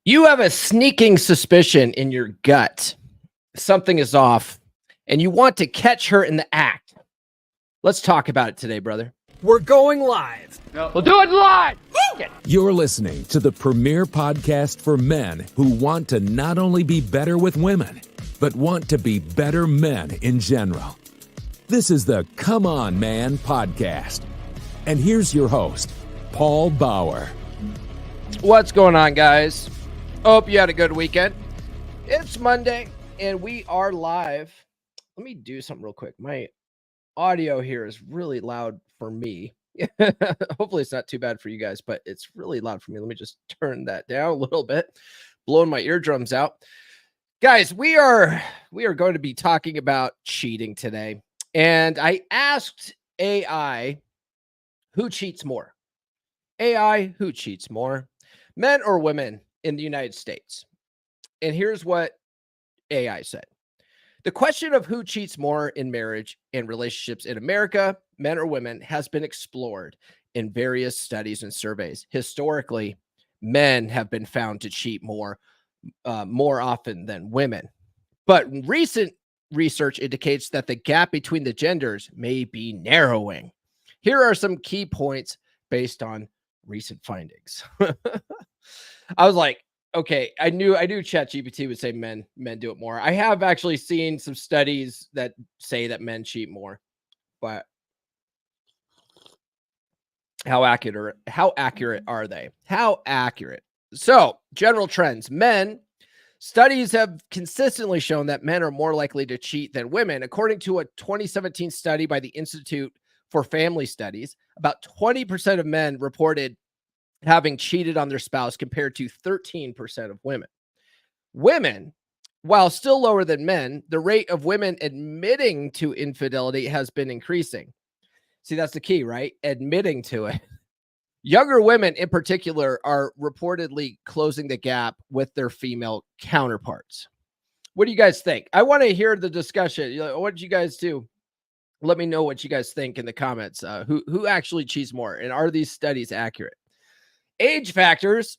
You have a sneaking suspicion in your gut. Something is off, and you want to catch her in the act. Let's talk about it today, brother. We're going live. We'll do it live. You're listening to the premier podcast for men who want to not only be better with women, but want to be better men in general. This is the Come On Man podcast. And here's your host, Paul Bauer. What's going on, guys? Hope you had a good weekend. It's Monday, and we are live. Let me do something real quick. My audio here is really loud for me. Hopefully it's not too bad for you guys, but it's really loud for me. Let me just turn that down a little bit, blowing my eardrums out. Guys, we are going to be talking about cheating today. And I asked AI, who cheats more? AI, who cheats more? Men or women in the United States? And here's what AI said. The question of who cheats more in marriage and relationships in America, men or women, has been explored in various studies and surveys. Historically, men have been found to cheat more often than women. But recent research indicates that the gap between the genders may be narrowing. Here are some key points based on recent findings. I was like, okay, I knew ChatGPT would say men do it more. I have actually seen some studies that say that men cheat more, but how accurate are they? How accurate? So, general trends. Studies have consistently shown that men are more likely to cheat than women. According to a 2017 study by the Institute for Family Studies, about 20% of men reported having cheated on their spouse compared to 13% of women. Women, while still lower than men, the rate of women admitting to infidelity has been increasing. See, that's the key, right? Admitting to it. Younger women in particular are reportedly closing the gap with their female counterparts. What do you guys think? I want to hear the discussion. What did you guys do? Let me know what you guys think in the comments. Who actually cheats more? And are these studies accurate? Age factors.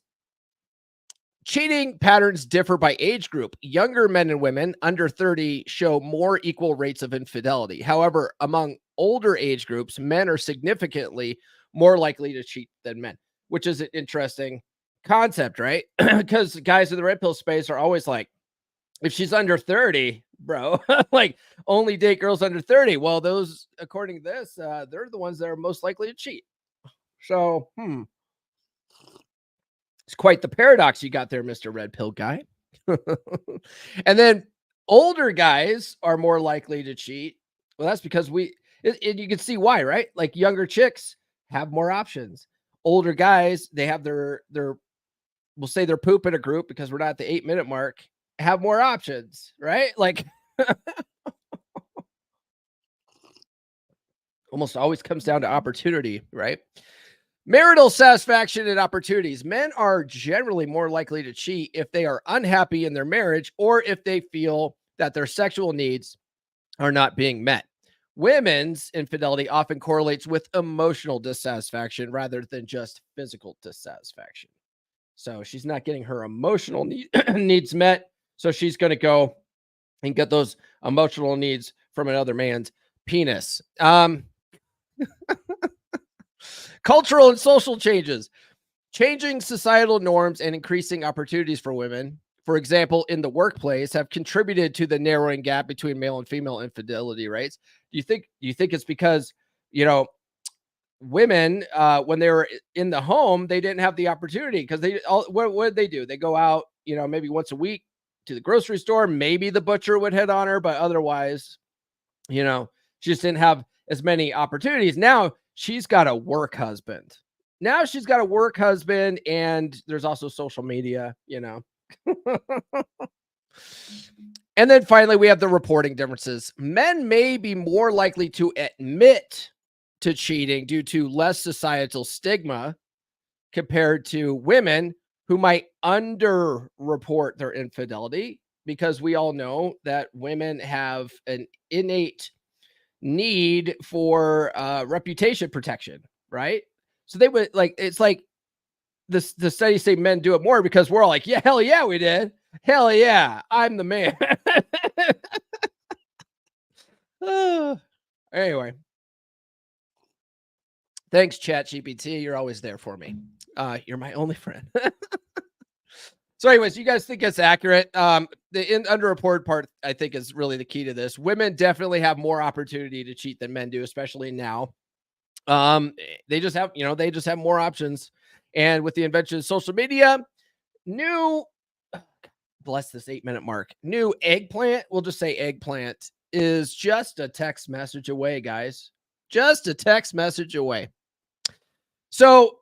Cheating patterns differ by age group. Younger men and women under 30 show more equal rates of infidelity. However, among older age groups, men are significantly more likely to cheat than men, which is an interesting concept, right? Because guys in the red pill space are always like, if she's under 30, bro, like only date girls under 30. Well, those, according to this, they're the ones that are most likely to cheat. So, it's quite the paradox you got there, Mr. Red Pill guy. And then older guys are more likely to cheat. Well, that's because you can see why, right? Like younger chicks have more options. Older guys, they have we'll say their poop in a group because we're not at the 8-minute mark, have more options, right? Like almost always comes down to opportunity, right? Marital satisfaction and opportunities. Men are generally more likely to cheat if they are unhappy in their marriage or if they feel that their sexual needs are not being met. Women's infidelity often correlates with emotional dissatisfaction rather than just physical dissatisfaction. So she's not getting her emotional needs met. So she's going to go and get those emotional needs from another man's penis. Cultural and social changes. Changing societal norms and increasing opportunities for women, for example, in the workplace, have contributed to the narrowing gap between male and female infidelity rates. Do you think it's because, women, when they were in the home, they didn't have the opportunity because what did they do? They go out, maybe once a week to the grocery store. Maybe the butcher would hit on her, but otherwise, she just didn't have as many opportunities. Now she's got a work husband. And there's also social media, And then finally, we have the reporting differences. Men may be more likely to admit to cheating due to less societal stigma compared to women who might underreport their infidelity, because we all know that women have an innate need for reputation protection, right? So they would it's like the studies say men do it more because we're all like, yeah, hell yeah, we did. Hell yeah, I'm the man. Anyway, thanks, ChatGPT. You're always there for me. You're my only friend. So anyways, you guys think it's accurate? The underreported part, I think, is really the key to this. Women definitely have more opportunity to cheat than men do, especially now. They just have, they just have more options. And with the invention of social media, new, bless this 8-minute mark, new eggplant, we'll just say eggplant, is just a text message away, guys. Just a text message away. So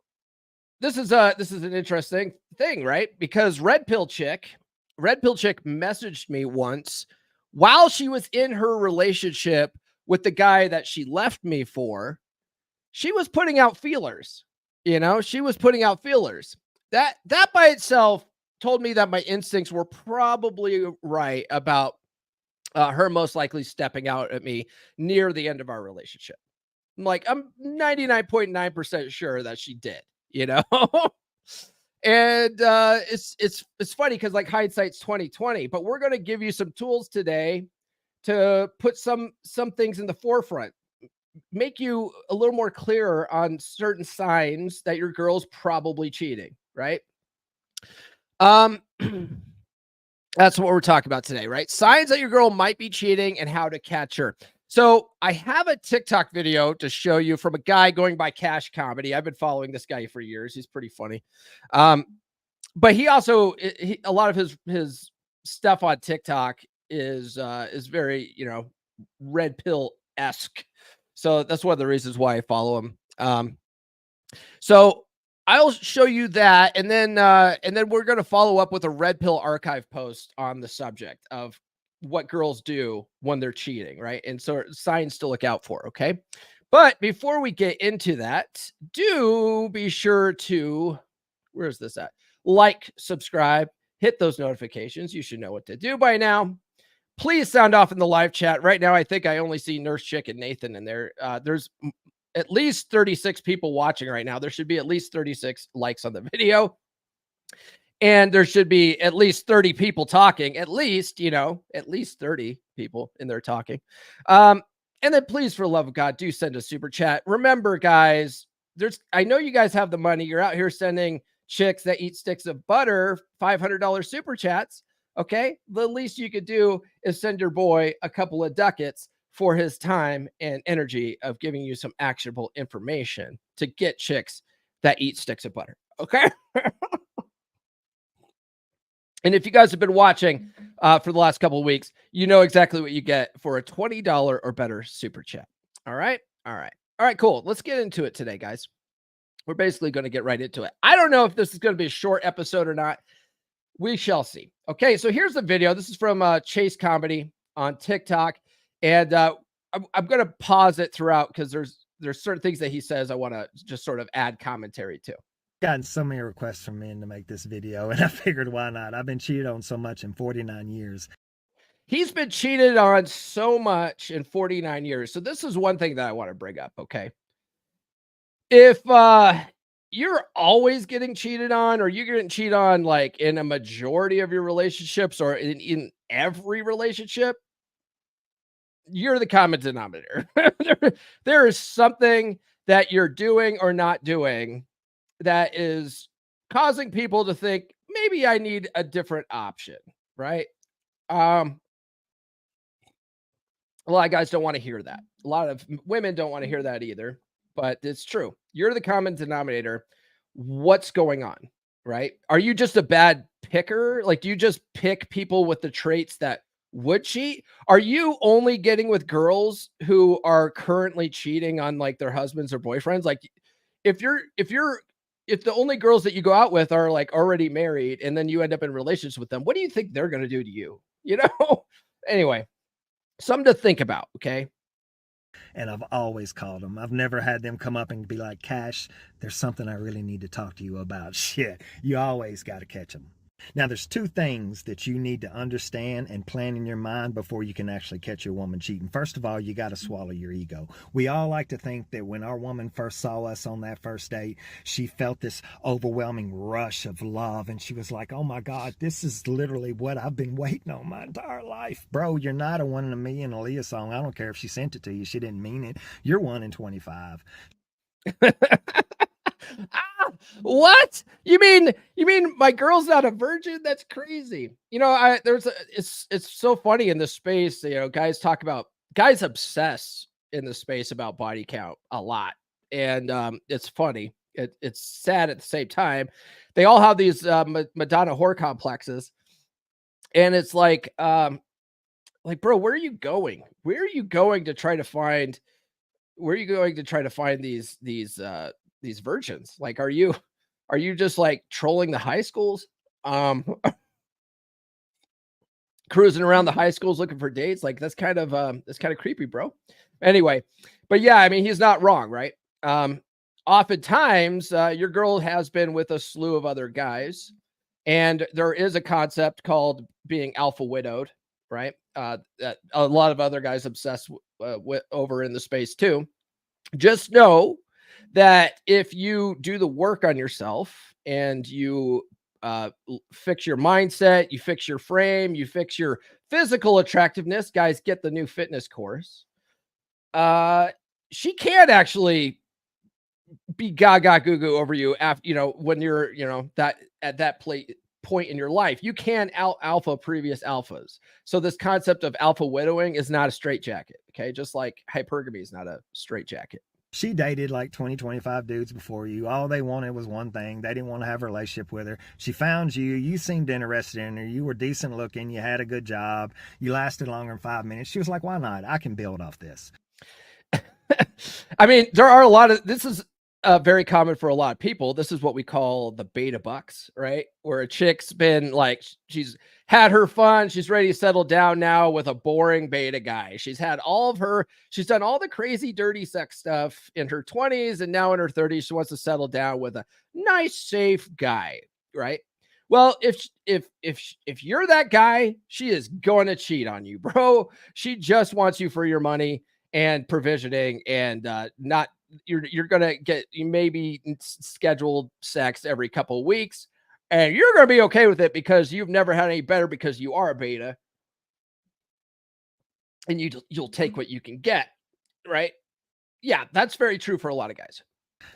this is an interesting thing, right? Because Red Pill Chick messaged me once while she was in her relationship with the guy that she left me for. She was putting out feelers. She was putting out feelers. That by itself told me that my instincts were probably right about her most likely stepping out at me near the end of our relationship. I'm 99.9% sure that she did, and it's funny because like hindsight's 2020, but we're going to give you some tools today to put some things in the forefront, make you a little more clearer on certain signs that your girl's probably cheating, right? That's what we're talking about today, right? Signs that your girl might be cheating and how to catch her. So I have a TikTok video to show you from a guy going by Cash Comedy. I've been following this guy for years. He's pretty funny. But he also, a lot of his stuff on TikTok is very, red pill-esque. So that's one of the reasons why I follow him. So I'll show you that, and then we're going to follow up with a Red Pill archive post on the subject of what girls do when they're cheating, right? And so signs to look out for, okay? But before we get into that, do be sure to, where's this at? Like, subscribe, hit those notifications. You should know what to do by now. Please sound off in the live chat. Right now, I think I only see Nurse Chick and Nathan in there. There's at least 36 people watching right now. There should be at least 36 likes on the video. And there should be at least 30 people talking, at least 30 people in there talking. And then please, for the love of God, do send a super chat. Remember, guys, I know you guys have the money. You're out here sending chicks that eat sticks of butter $500 super chats. Okay. The least you could do is send your boy a couple of ducats for his time and energy of giving you some actionable information to get chicks that eat sticks of butter. Okay. And if you guys have been watching for the last couple of weeks, you know exactly what you get for a $20 or better super chat. All right. Cool. Let's get into it today, guys. We're basically going to get right into it. I don't know if this is going to be a short episode or not. We shall see. Okay, so here's the video. This is from Chase Comedy on TikTok. And I'm going to pause it throughout because there's certain things that he says I want to just sort of add commentary to. Gotten so many requests from men to make this video, and I figured why not? I've been cheated on so much in 49 years. He's been cheated on so much in 49 years. So this is one thing that I want to bring up, okay? If you're always getting cheated on, or you're getting cheated on like in a majority of your relationships or in every relationship, you're the common denominator. There is something that you're doing or not doing that is causing people to think maybe I need a different option, right? A lot of guys don't want to hear that. A lot of women don't want to hear that either, but it's true. You're the common denominator. What's going on, right? Are you just a bad picker? Like, do you just pick people with the traits that would cheat? Are you only getting with girls who are currently cheating on like their husbands or boyfriends? Like, if the only girls that you go out with are like already married and then you end up in relationships with them, what do you think they're going to do to you? Anyway, something to think about. Okay. And I've always called them. I've never had them come up and be like, Cash, there's something I really need to talk to you about. Shit, you always got to catch them. Now, there's two things that you need to understand and plan in your mind before you can actually catch your woman cheating. First of all, you got to swallow your ego. We all like to think that when our woman first saw us on that first date, she felt this overwhelming rush of love. And she was like, oh my God, this is literally what I've been waiting on my entire life. Bro, you're not a 1 in a million Aaliyah song. I don't care if she sent it to you. She didn't mean it. You're 1 in 25. What you mean my girl's not a virgin? That's crazy. It's so funny in this space, guys obsess in the space about body count a lot, and it's funny. It's sad at the same time. They all have these Madonna whore complexes, and it's like bro, where are you going to try to find these virgins? Like, are you just like trolling the high schools, cruising around the high schools looking for dates? Like, that's kind of creepy, bro. Anyway, but yeah, I mean, he's not wrong, right? Oftentimes your girl has been with a slew of other guys, and there is a concept called being alpha widowed, right? That a lot of other guys obsess with over in the space too. Just know that if you do the work on yourself and you fix your mindset, you fix your frame, you fix your physical attractiveness, guys, get the new fitness course. She can actually be gaga goo goo over you after, when you're, that at that point in your life. You can alpha previous alphas. So this concept of alpha widowing is not a straitjacket. Okay. Just like hypergamy is not a straitjacket. She dated like 20, 25 dudes before you. All they wanted was one thing. They didn't want to have a relationship with her. She found you. You seemed interested in her. You were decent looking. You had a good job. You lasted longer than 5 minutes. She was like, why not? I can build off this. I mean, there are this is very common for a lot of people. This is what we call the beta bucks, right? Where a chick's been like, she's had her fun. She's ready to settle down now with a boring beta guy. She's done all the crazy, dirty sex stuff in her 20s. And now in her 30s, she wants to settle down with a nice, safe guy, right? Well, if you're that guy, she is going to cheat on you, bro. She just wants you for your money and provisioning, and you're gonna get maybe scheduled sex every couple of weeks, and you're gonna be okay with it because you've never had any better, because you are a beta, and you'll take what you can get, right? Yeah, that's very true for a lot of guys.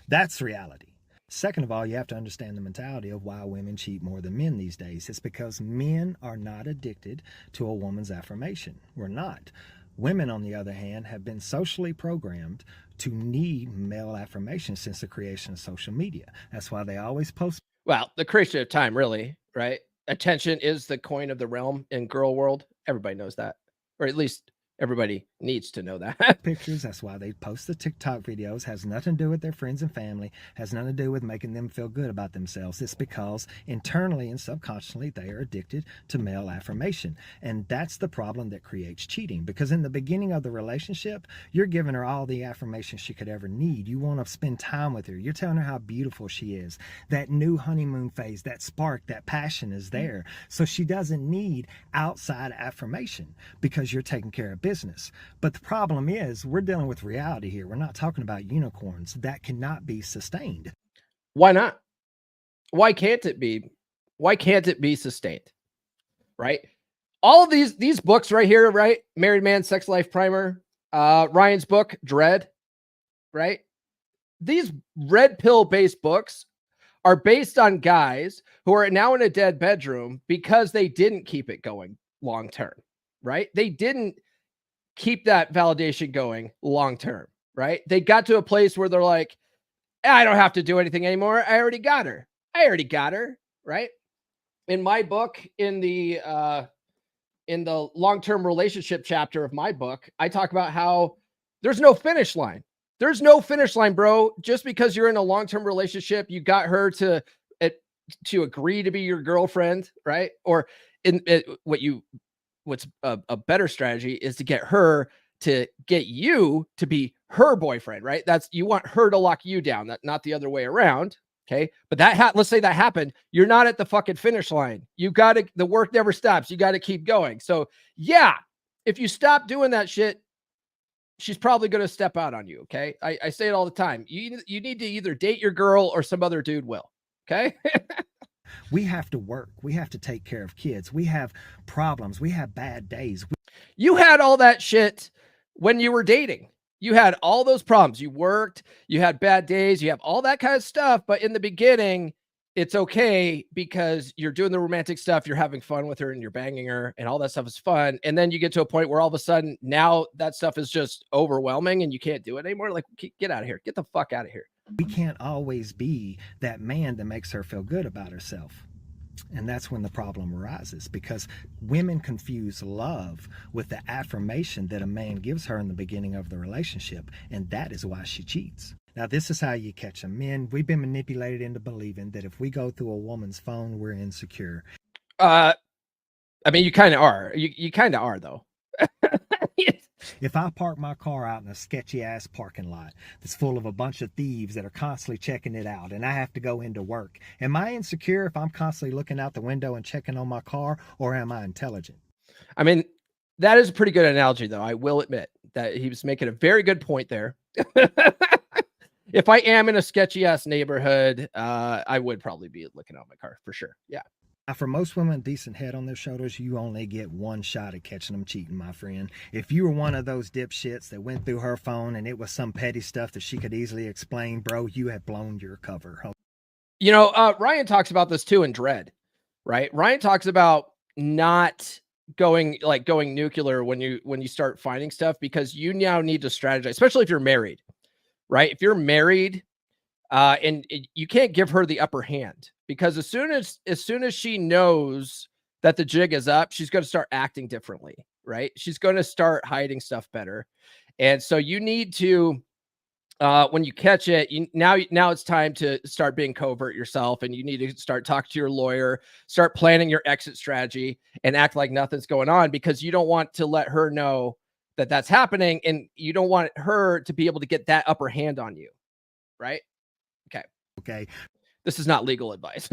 That's reality. Second of all, you have to understand the mentality of why women cheat more than men these days. It's because men are not addicted to a woman's affirmation. We're not. Women, on the other hand, have been socially programmed to need male affirmation since the creation of social media. That's why they always post. Well, the creation of time, really, right? Attention is the coin of the realm in girl world. Everybody knows that, or at least everybody needs to know that. Pictures. That's why they post the TikTok videos. Has nothing to do with their friends and family. Has nothing to do with making them feel good about themselves. It's because internally and subconsciously they are addicted to male affirmation. And that's the problem that creates cheating. Because in the beginning of the relationship, you're giving her all the affirmation she could ever need. You want to spend time with her. You're telling her how beautiful she is. That new honeymoon phase, that spark, that passion is there. So she doesn't need outside affirmation because you're taking care of business. But the problem is we're dealing with reality here. We're not talking about unicorns. That cannot be sustained. Why not? Why can't it be? Why can't it be sustained? Right? All of these books right here, right? Married Man Sex Life Primer, Ryan's book, Dread, right? These red pill based books are based on guys who are now in a dead bedroom because they didn't keep it going long term, right? They didn't keep that validation going long term, right? They got to a place where they're like, I don't have to do anything anymore. I already got her, right? In my book, in the long-term relationship chapter of my book, I talk about how there's no finish line. There's no finish line, bro. Just because you're in a long-term relationship, you got her to agree to be your girlfriend, right? Or what's a better strategy is to get her to get you to be her boyfriend, right? You want her to lock you down, not the other way around. Okay. But let's say that happened. You're not at the fucking finish line. The work never stops. You got to keep going. So yeah, if you stop doing that shit, she's probably going to step out on you. Okay. I say it all the time. You need to either date your girl or some other dude will. Okay. We have to work. We have to take care of kids. We have problems. We have bad days. You had all that shit when you were dating. You had all those problems. You worked, you had bad days, you have all that kind of stuff. But in the beginning, it's okay because you're doing the romantic stuff. You're having fun with her and you're banging her and all that stuff is fun. And then you get to a point where all of a sudden now that stuff is just overwhelming and you can't do it anymore. Like, get out of here. Get the fuck out of here. We can't always be that man that makes her feel good about herself. And that's when the problem arises, because women confuse love with the affirmation that a man gives her in the beginning of the relationship. And that is why she cheats. Now, this is how you catch them. Men, we've been manipulated into believing that if we go through a woman's phone, we're insecure. I mean, you kind of are. You kind of are, though. If I park my car out in a sketchy ass parking lot that's full of a bunch of thieves that are constantly checking it out and I have to go into work, am I insecure if I'm constantly looking out the window and checking on my car, or am I intelligent? I mean, that is a pretty good analogy, though. I will admit that he was making a very good point there. If I am in a sketchy ass neighborhood, I would probably be looking out my car for sure. Yeah. Now, for most women, decent head on their shoulders, you only get one shot at catching them cheating, my friend. If you were one of those dipshits that went through her phone and it was some petty stuff that she could easily explain, bro, you have blown your cover. You know, Ryan talks about this too in Dread, right? Ryan talks about not going nuclear when you start finding stuff, because you now need to strategize, especially if you're married, right? If you're married, and you can't give her the upper hand, because as soon as she knows that the jig is up, she's going to start acting differently, right? She's going to start hiding stuff better. And so you need to, when you catch it, now it's time to start being covert yourself, and you need to start talking to your lawyer, start planning your exit strategy, and act like nothing's going on, because you don't want to let her know that that's happening, and you don't want her to be able to get that upper hand on you, right? Okay. This is not legal advice.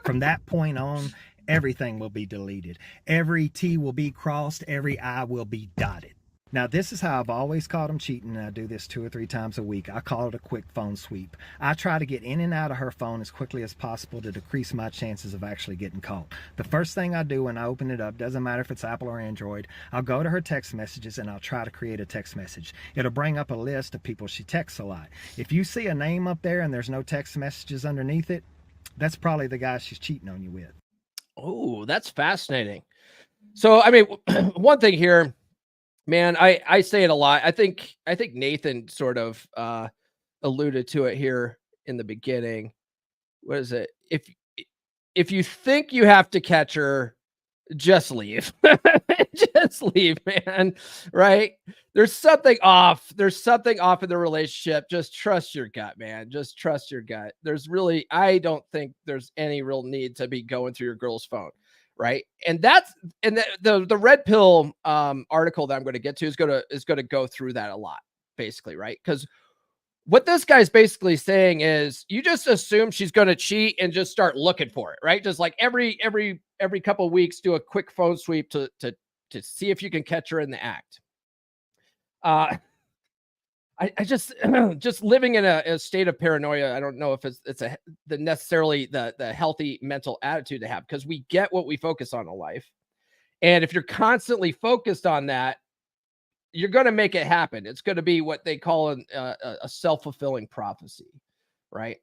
From that point on, everything will be deleted. Every T will be crossed. Every I will be dotted. Now, this is how I've always caught them cheating, and I do this 2 or 3 times a week. I call it a quick phone sweep. I try to get in and out of her phone as quickly as possible to decrease my chances of actually getting caught. The first thing I do when I open it up, doesn't matter if it's Apple or Android, I'll go to her text messages and I'll try to create a text message. It'll bring up a list of people she texts a lot. If you see a name up there and there's no text messages underneath it, that's probably the guy she's cheating on you with. Oh, that's fascinating. So, I mean, one thing here, man, I say it a lot. I think Nathan sort of alluded to it here in the beginning. What is it? If you think you have to catch her, just leave. Just leave, man. Right? There's something off. There's something off in the relationship. Just trust your gut, man. Just trust your gut. I don't think there's any real need to be going through your girl's phone. Right. And the red pill article that I'm going to get to is going to go through that a lot, basically. Right. Because what this guy's basically saying is you just assume she's going to cheat and just start looking for it. Right. Just like every couple of weeks, do a quick phone sweep to see if you can catch her in the act. I just just living in a state of paranoia. I don't know if it's necessarily the healthy mental attitude to have, because we get what we focus on in life. And if you're constantly focused on that, you're going to make it happen. It's going to be what they call a self-fulfilling prophecy, right?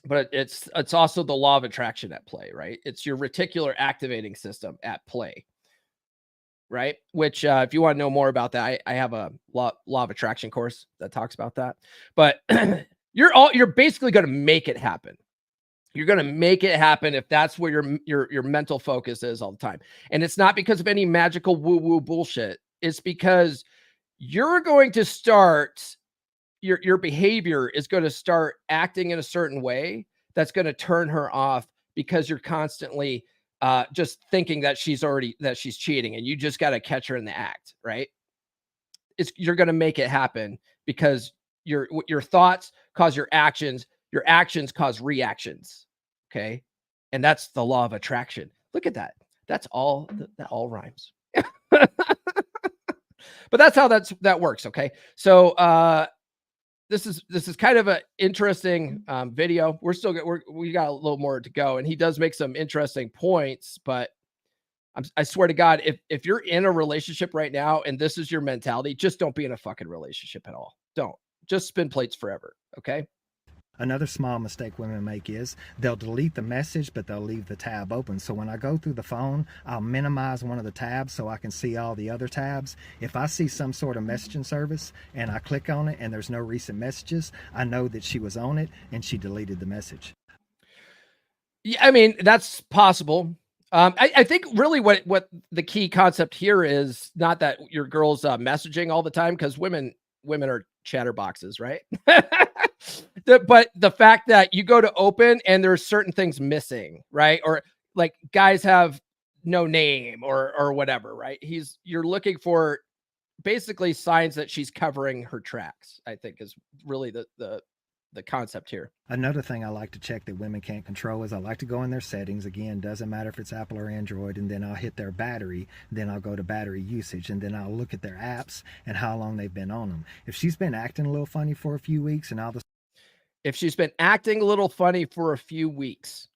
But it's also the law of attraction at play, right? It's your reticular activating system at play. Right. Which, if you want to know more about that, I have a law of attraction course that talks about that. But you're basically going to make it happen. You're going to make it happen if that's where your mental focus is all the time. And it's not because of any magical woo-woo bullshit. It's because you're going to start, your behavior is going to start acting in a certain way that's going to turn her off, because you're constantly just thinking that she's cheating, and you just got to catch her in the act, right? You're going to make it happen because your thoughts cause your actions Your actions cause reactions. Okay. And that's the law of attraction. Look at that. That all rhymes. But that's how that works. Okay. So this is kind of an interesting video. We got a little more to go, and he does make some interesting points, but I swear to God, if you're in a relationship right now and this is your mentality, just don't be in a fucking relationship at all. Don't. Just spin plates forever. Okay. Another small mistake women make is they'll delete the message, but they'll leave the tab open. So when I go through the phone, I'll minimize one of the tabs so I can see all the other tabs. If I see some sort of messaging service and I click on it and there's no recent messages, I know that she was on it and she deleted the message. Yeah, I mean, that's possible. I think really what the key concept here is not that your girl's messaging all the time, because women are chatterboxes, right? But the fact that you go to open and there's certain things missing, right? Or like guys have no name or whatever, right? You're looking for basically signs that she's covering her tracks, I think is really the concept here. Another thing I like to check that women can't control is I like to go in their settings. Again, doesn't matter if it's Apple or Android, and then I'll hit their battery, then I'll go to battery usage, and then I'll look at their apps and how long they've been on them. If she's been acting a little funny for a few weeks and if she's been acting a little funny for a few weeks,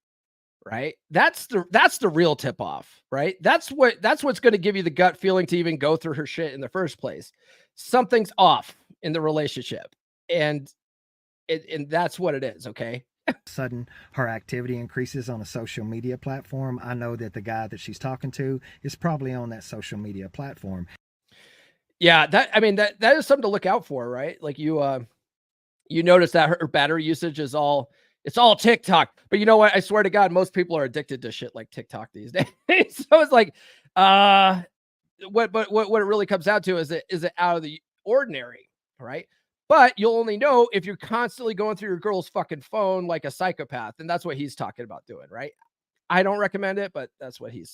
right? That's the real tip off, right? That's what's going to give you the gut feeling to even go through her shit in the first place. Something's off in the relationship, and that's what it is. Okay. Sudden her activity increases on a social media platform, I know that the guy that she's talking to is probably on that social media platform. Yeah, that is something to look out for, right? Like you notice that her battery usage is it's all TikTok. But you know what? I swear to God, most people are addicted to shit like TikTok these days. So it's like, what it really comes down to is it out of the ordinary, right? But you'll only know if you're constantly going through your girl's fucking phone like a psychopath. And that's what he's talking about doing, right? I don't recommend it, but that's what he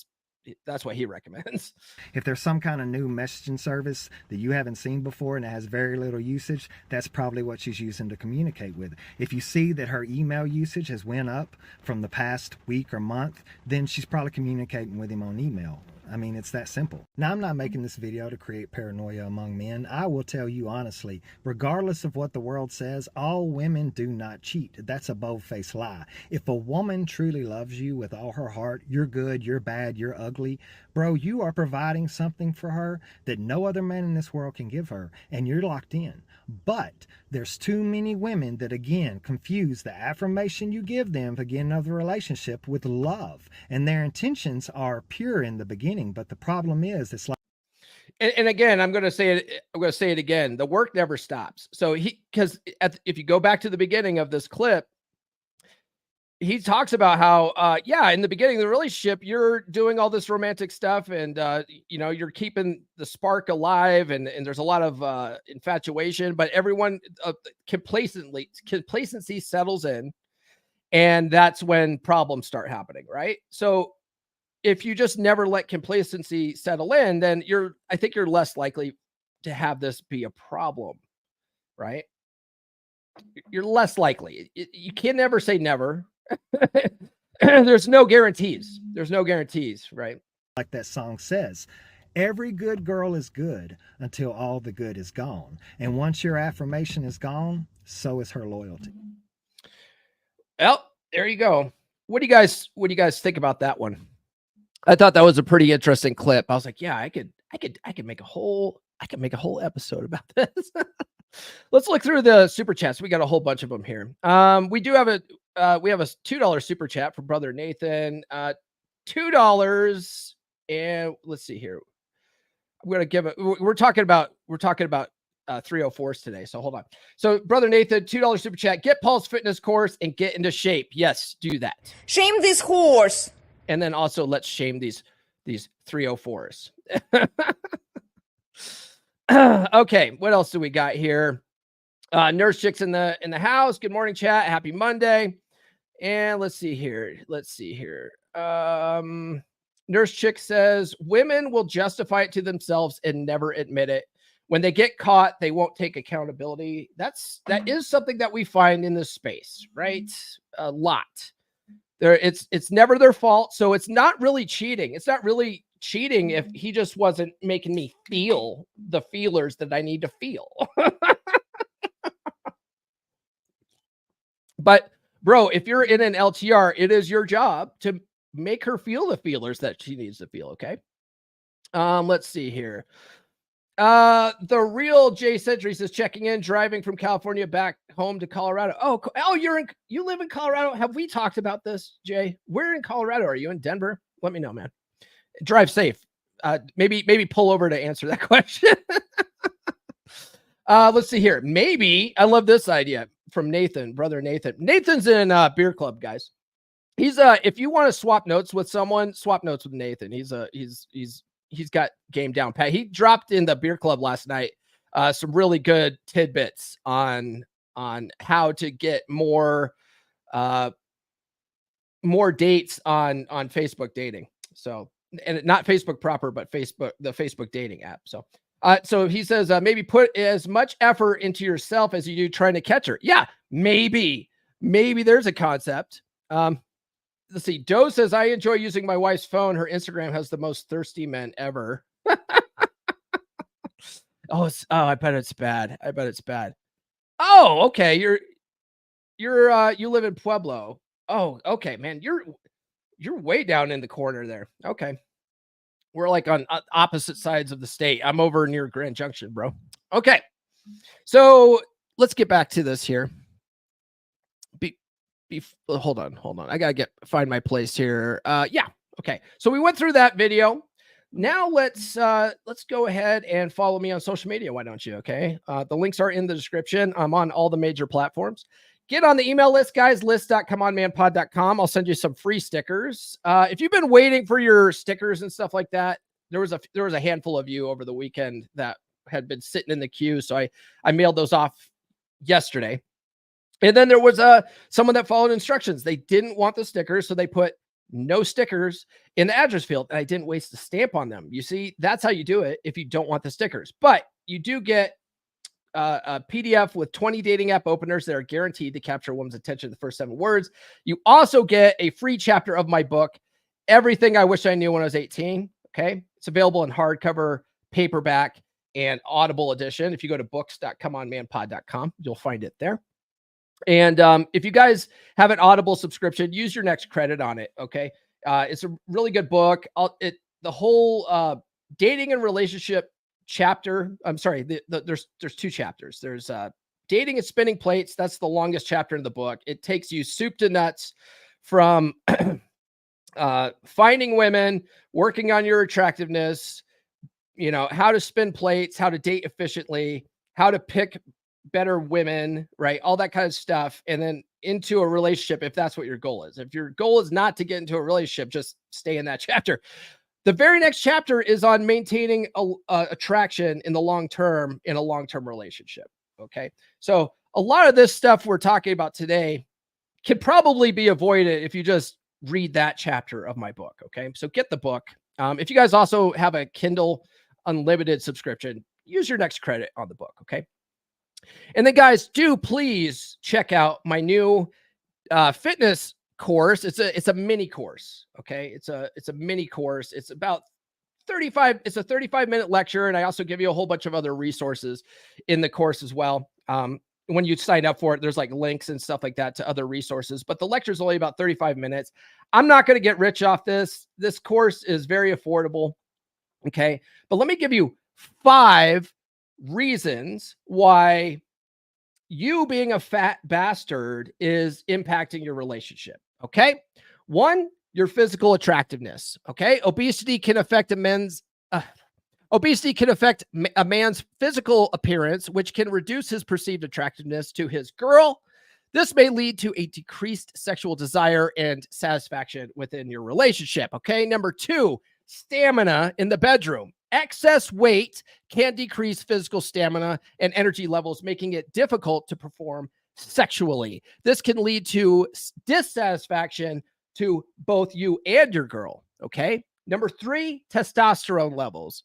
recommends. If there's some kind of new messaging service that you haven't seen before and it has very little usage, that's probably what she's using to communicate with. If you see that her email usage has went up from the past week or month, then she's probably communicating with him on email. I mean, it's that simple. Now, I'm not making this video to create paranoia among men. I will tell you honestly, regardless of what the world says, all women do not cheat. That's a bold-faced lie. If a woman truly loves you with all her heart, you're good, you're bad, you're ugly, bro, you are providing something for her that no other man in this world can give her, and you're locked in. But there's too many women that, again, confuse the affirmation you give them beginning of the relationship with love, and their intentions are pure in the beginning, but the problem is it's like, and again, I'm going to say it again. The work never stops. So because if you go back to the beginning of this clip, he talks about how, in the beginning of the relationship, you're doing all this romantic stuff and, you're keeping the spark alive and there's a lot of infatuation, but everyone complacency settles in, and that's when problems start happening. Right. So if you just never let complacency settle in, then I think you're less likely to have this be a problem. Right. You're less likely. You can never say never. There's no guarantees. Right? Like that song says, every good girl is good until all the good is gone. And once your affirmation is gone, so is her loyalty. Well, there you go. What do you guys think about that one? I thought that was a pretty interesting clip. I was like, yeah, I could make a whole episode about this. Let's look through the super chats. We got a whole bunch of them here. We do have we have a $2 super chat from brother Nathan. $2, and let's see here. I'm gonna give it. We're talking about 304s today. So hold on. So brother Nathan, $2 super chat. Get Paul's fitness course and get into shape. Yes, do that. Shame this horse. And then also let's shame these 304s. Okay, what else do we got here? Nurse Chick's in the house. Good morning, chat. Happy Monday. And let's see here. Nurse Chick says women will justify it to themselves and never admit it. When they get caught, they won't take accountability. That is something that we find in this space, right? A lot. It's never their fault. So it's not really cheating. It's not really cheating if he just wasn't making me feel the feelers that I need to feel. But bro, if you're in an LTR, it is your job to make her feel the feelers that she needs to feel. Okay. Let's see here. The real Jay Centuries is checking in, driving from California back home to Colorado. Oh, you live in Colorado. Have we talked about this, Jay? Where in Colorado are you? In Denver? Let me know, man. Drive safe. Maybe pull over to answer that question. Let's see here. Maybe I love this idea from Nathan, brother Nathan. Nathan's in beer club, guys. He's if you want to swap notes with someone, swap notes with Nathan. He's got game down pat. He dropped in the beer club last night some really good tidbits on how to get more dates on Facebook dating. So, and not Facebook proper, but the Facebook dating app. So he says, maybe put as much effort into yourself as you do trying to catch her. Yeah, maybe there's a concept. Let's see. Doe says, I enjoy using my wife's phone. Her Instagram has the most thirsty men ever. I bet it's bad. Oh, okay. You live in Pueblo. Oh, okay, man. You're way down in the corner there. Okay. We're like on opposite sides of the state. I'm over near Grand Junction, bro. Okay. So let's get back to this here. Hold on. I gotta find my place here. Yeah. Okay. So we went through that video. Now let's go ahead and follow me on social media. Why don't you? Okay. The links are in the description. I'm on all the major platforms. Get on the email list, guys. list.comeonmanpod.com. I'll send you some free stickers. If you've been waiting for your stickers and stuff like that, there was a handful of you over the weekend that had been sitting in the queue. So I mailed those off yesterday. And then there was someone that followed instructions. They didn't want the stickers, so they put no stickers in the address field. And I didn't waste a stamp on them. You see, that's how you do it if you don't want the stickers. But you do get a PDF with 20 dating app openers that are guaranteed to capture a woman's attention in the first 7 words. You also get a free chapter of my book, Everything I Wish I Knew When I Was 18. Okay. It's available in hardcover, paperback, and Audible edition. If you go to books.comeonmanpod.com, you'll find it there. And if you guys have an Audible subscription, use your next credit on it. Okay. It's a really good book. The whole dating and relationship chapter. I'm sorry. There's 2 chapters. There's dating and spinning plates. That's the longest chapter in the book. It takes you soup to nuts from finding women, working on your attractiveness, how to spin plates, how to date efficiently, how to pick better women, right? All that kind of stuff. And then into a relationship, if that's what your goal is. If your goal is not to get into a relationship, just stay in that chapter. The very next chapter is on maintaining attraction in the long term in a long-term relationship. Okay. So a lot of this stuff we're talking about today can probably be avoided if you just read that chapter of my book. Okay. So get the book. If you guys also have a Kindle Unlimited subscription, use your next credit on the book. Okay. And then guys, do please check out my new fitness course. It's a mini course. Okay. It's a mini course. It's about 35. It's a 35-minute lecture. And I also give you a whole bunch of other resources in the course as well. When you sign up for it, there's like links and stuff like that to other resources, but the lecture is only about 35 minutes. I'm not going to get rich off this. This course is very affordable. Okay. But let me give you 5 reasons why you being a fat bastard is impacting your relationship. Okay. 1, your physical attractiveness. Okay. Obesity can affect a man's physical appearance, which can reduce his perceived attractiveness to his girl. This may lead to a decreased sexual desire and satisfaction within your relationship. Okay. Number 2, stamina in the bedroom. Excess weight can decrease physical stamina and energy levels, making it difficult to perform sexually. This can lead to dissatisfaction to both you and your girl. Okay. Number 3, testosterone levels.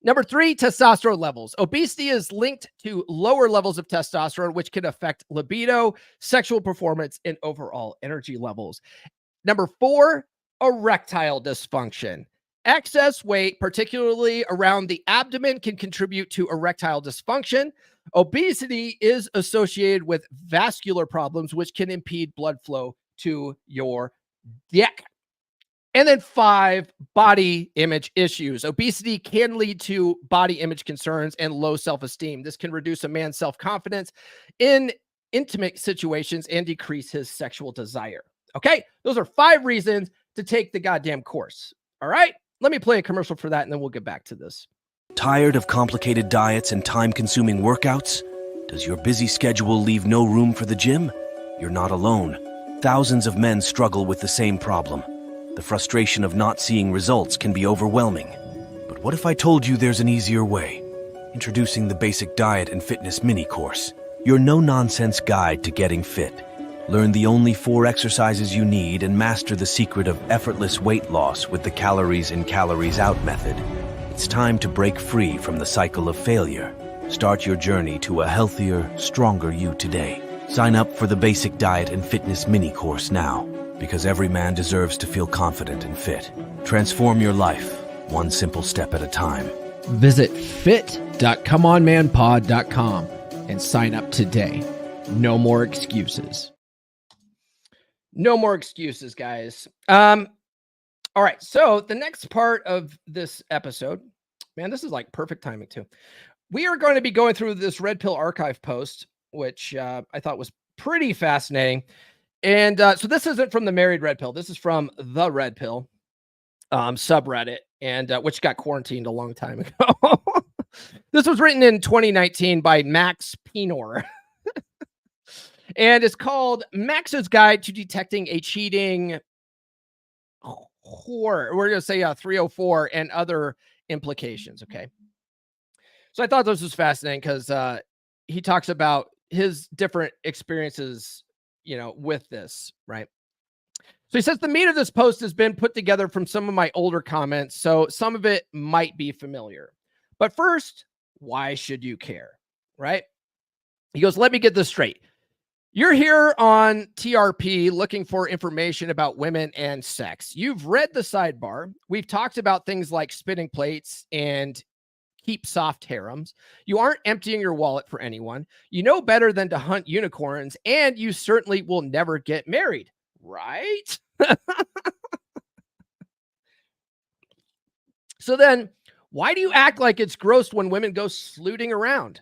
Number 3, testosterone levels. Obesity is linked to lower levels of testosterone, which can affect libido, sexual performance, and overall energy levels. Number 4, erectile dysfunction. Excess weight, particularly around the abdomen, can contribute to erectile dysfunction. Obesity is associated with vascular problems, which can impede blood flow to your dick. And then 5, body image issues. Obesity can lead to body image concerns and low self-esteem. This can reduce a man's self-confidence in intimate situations and decrease his sexual desire. Okay, those are 5 reasons to take the goddamn course. All right, let me play a commercial for that and then we'll get back to this. Tired of complicated diets and time-consuming workouts? Does your busy schedule leave no room for the gym? You're not alone. Thousands of men struggle with the same problem. The frustration of not seeing results can be overwhelming. But what if I told you there's an easier way? Introducing the Basic Diet and Fitness Mini Course, your no-nonsense guide to getting fit. Learn the only 4 exercises you need and master the secret of effortless weight loss with the calories in, calories out method. It's time to break free from the cycle of failure. Start your journey to a healthier, stronger you today. Sign up for the Basic Diet and Fitness Mini Course now, because every man deserves to feel confident and fit. Transform your life, one simple step at a time. Visit fit.comeonmanpod.com and sign up today. No more excuses. No more excuses, guys. All right, so the next part of this episode, man, this is like perfect timing too. We are going to be going through this Red Pill archive post, which I thought was pretty fascinating. And so this isn't from the Married Red Pill. This is from the Red Pill subreddit, and which got quarantined a long time ago. This was written in 2019 by Max Pinor. And it's called Max's Guide to Detecting a Cheating Whore. We're going to say 304 and other implications. Okay. So I thought this was fascinating because he talks about his different experiences, you know, with this, right? So he says the meat of this post has been put together from some of my older comments, so some of it might be familiar. But first, why should you care, right? He goes, let me get this straight. You're here on TRP looking for information about women and sex. You've read the sidebar. We've talked about things like spinning plates and keep soft harems. You aren't emptying your wallet for anyone. You know better than to hunt unicorns, and you certainly will never get married, right? So then, why do you act like it's gross when women go slooting around?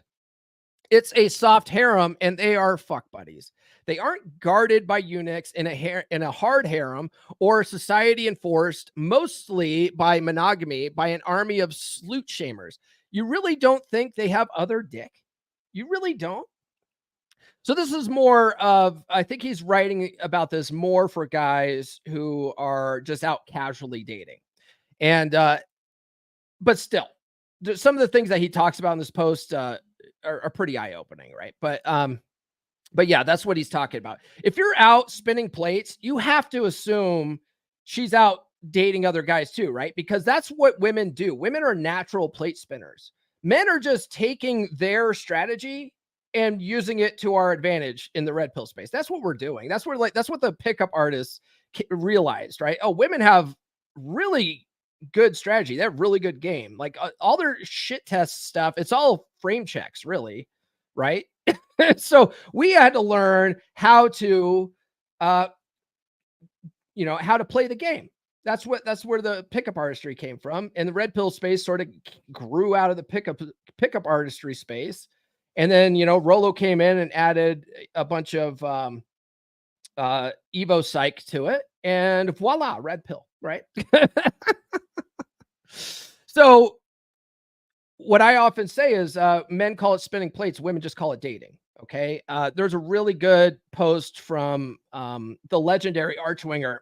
It's a soft harem, and they are fuck buddies. They aren't guarded by eunuchs in a hard harem or society enforced mostly by monogamy by an army of sloot shamers. You really don't think they have other dick? You really don't? So this is more of, I think he's writing about this more for guys who are just out casually dating. And, but still, some of the things that he talks about in this post are pretty eye-opening, right? But yeah, that's what he's talking about. If you're out spinning plates, you have to assume she's out dating other guys too, right? Because that's what women do. Women are natural plate spinners. Men are just taking their strategy and using it to our advantage in the red pill space. That's what we're doing. That's what the pickup artists realized, right? Oh, women have really good strategy. They have really good game. Like all their shit test stuff, it's all frame checks, really, right? So we had to learn how to, how to play the game. That's where the pickup artistry came from. And the red pill space sort of grew out of the pickup artistry space. And then, Rolo came in and added a bunch of Evo psych to it. And voila, red pill, right? So what I often say is men call it spinning plates. Women just call it dating. Okay. There's a really good post from the legendary Archwinger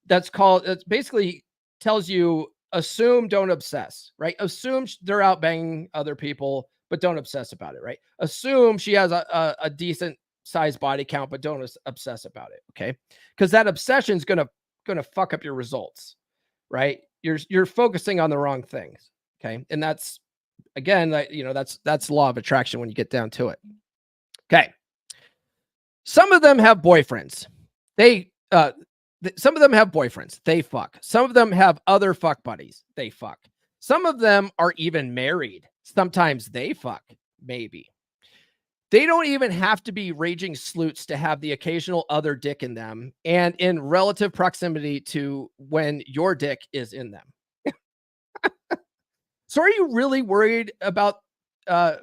it basically tells you assume, don't obsess, right? Assume they're out banging other people, but don't obsess about it, right? Assume she has a decent size body count, but don't obsess about it. Okay. Because that obsession is gonna fuck up your results, right? You're focusing on the wrong things. Okay. And that's, again, that's law of attraction when you get down to it. Okay. Some of them have boyfriends. Some of them have boyfriends. They fuck. Some of them have other fuck buddies. They fuck. Some of them are even married. Sometimes they fuck. Maybe. They don't even have to be raging sleuths to have the occasional other dick in them and in relative proximity to when your dick is in them. So are you really worried about, are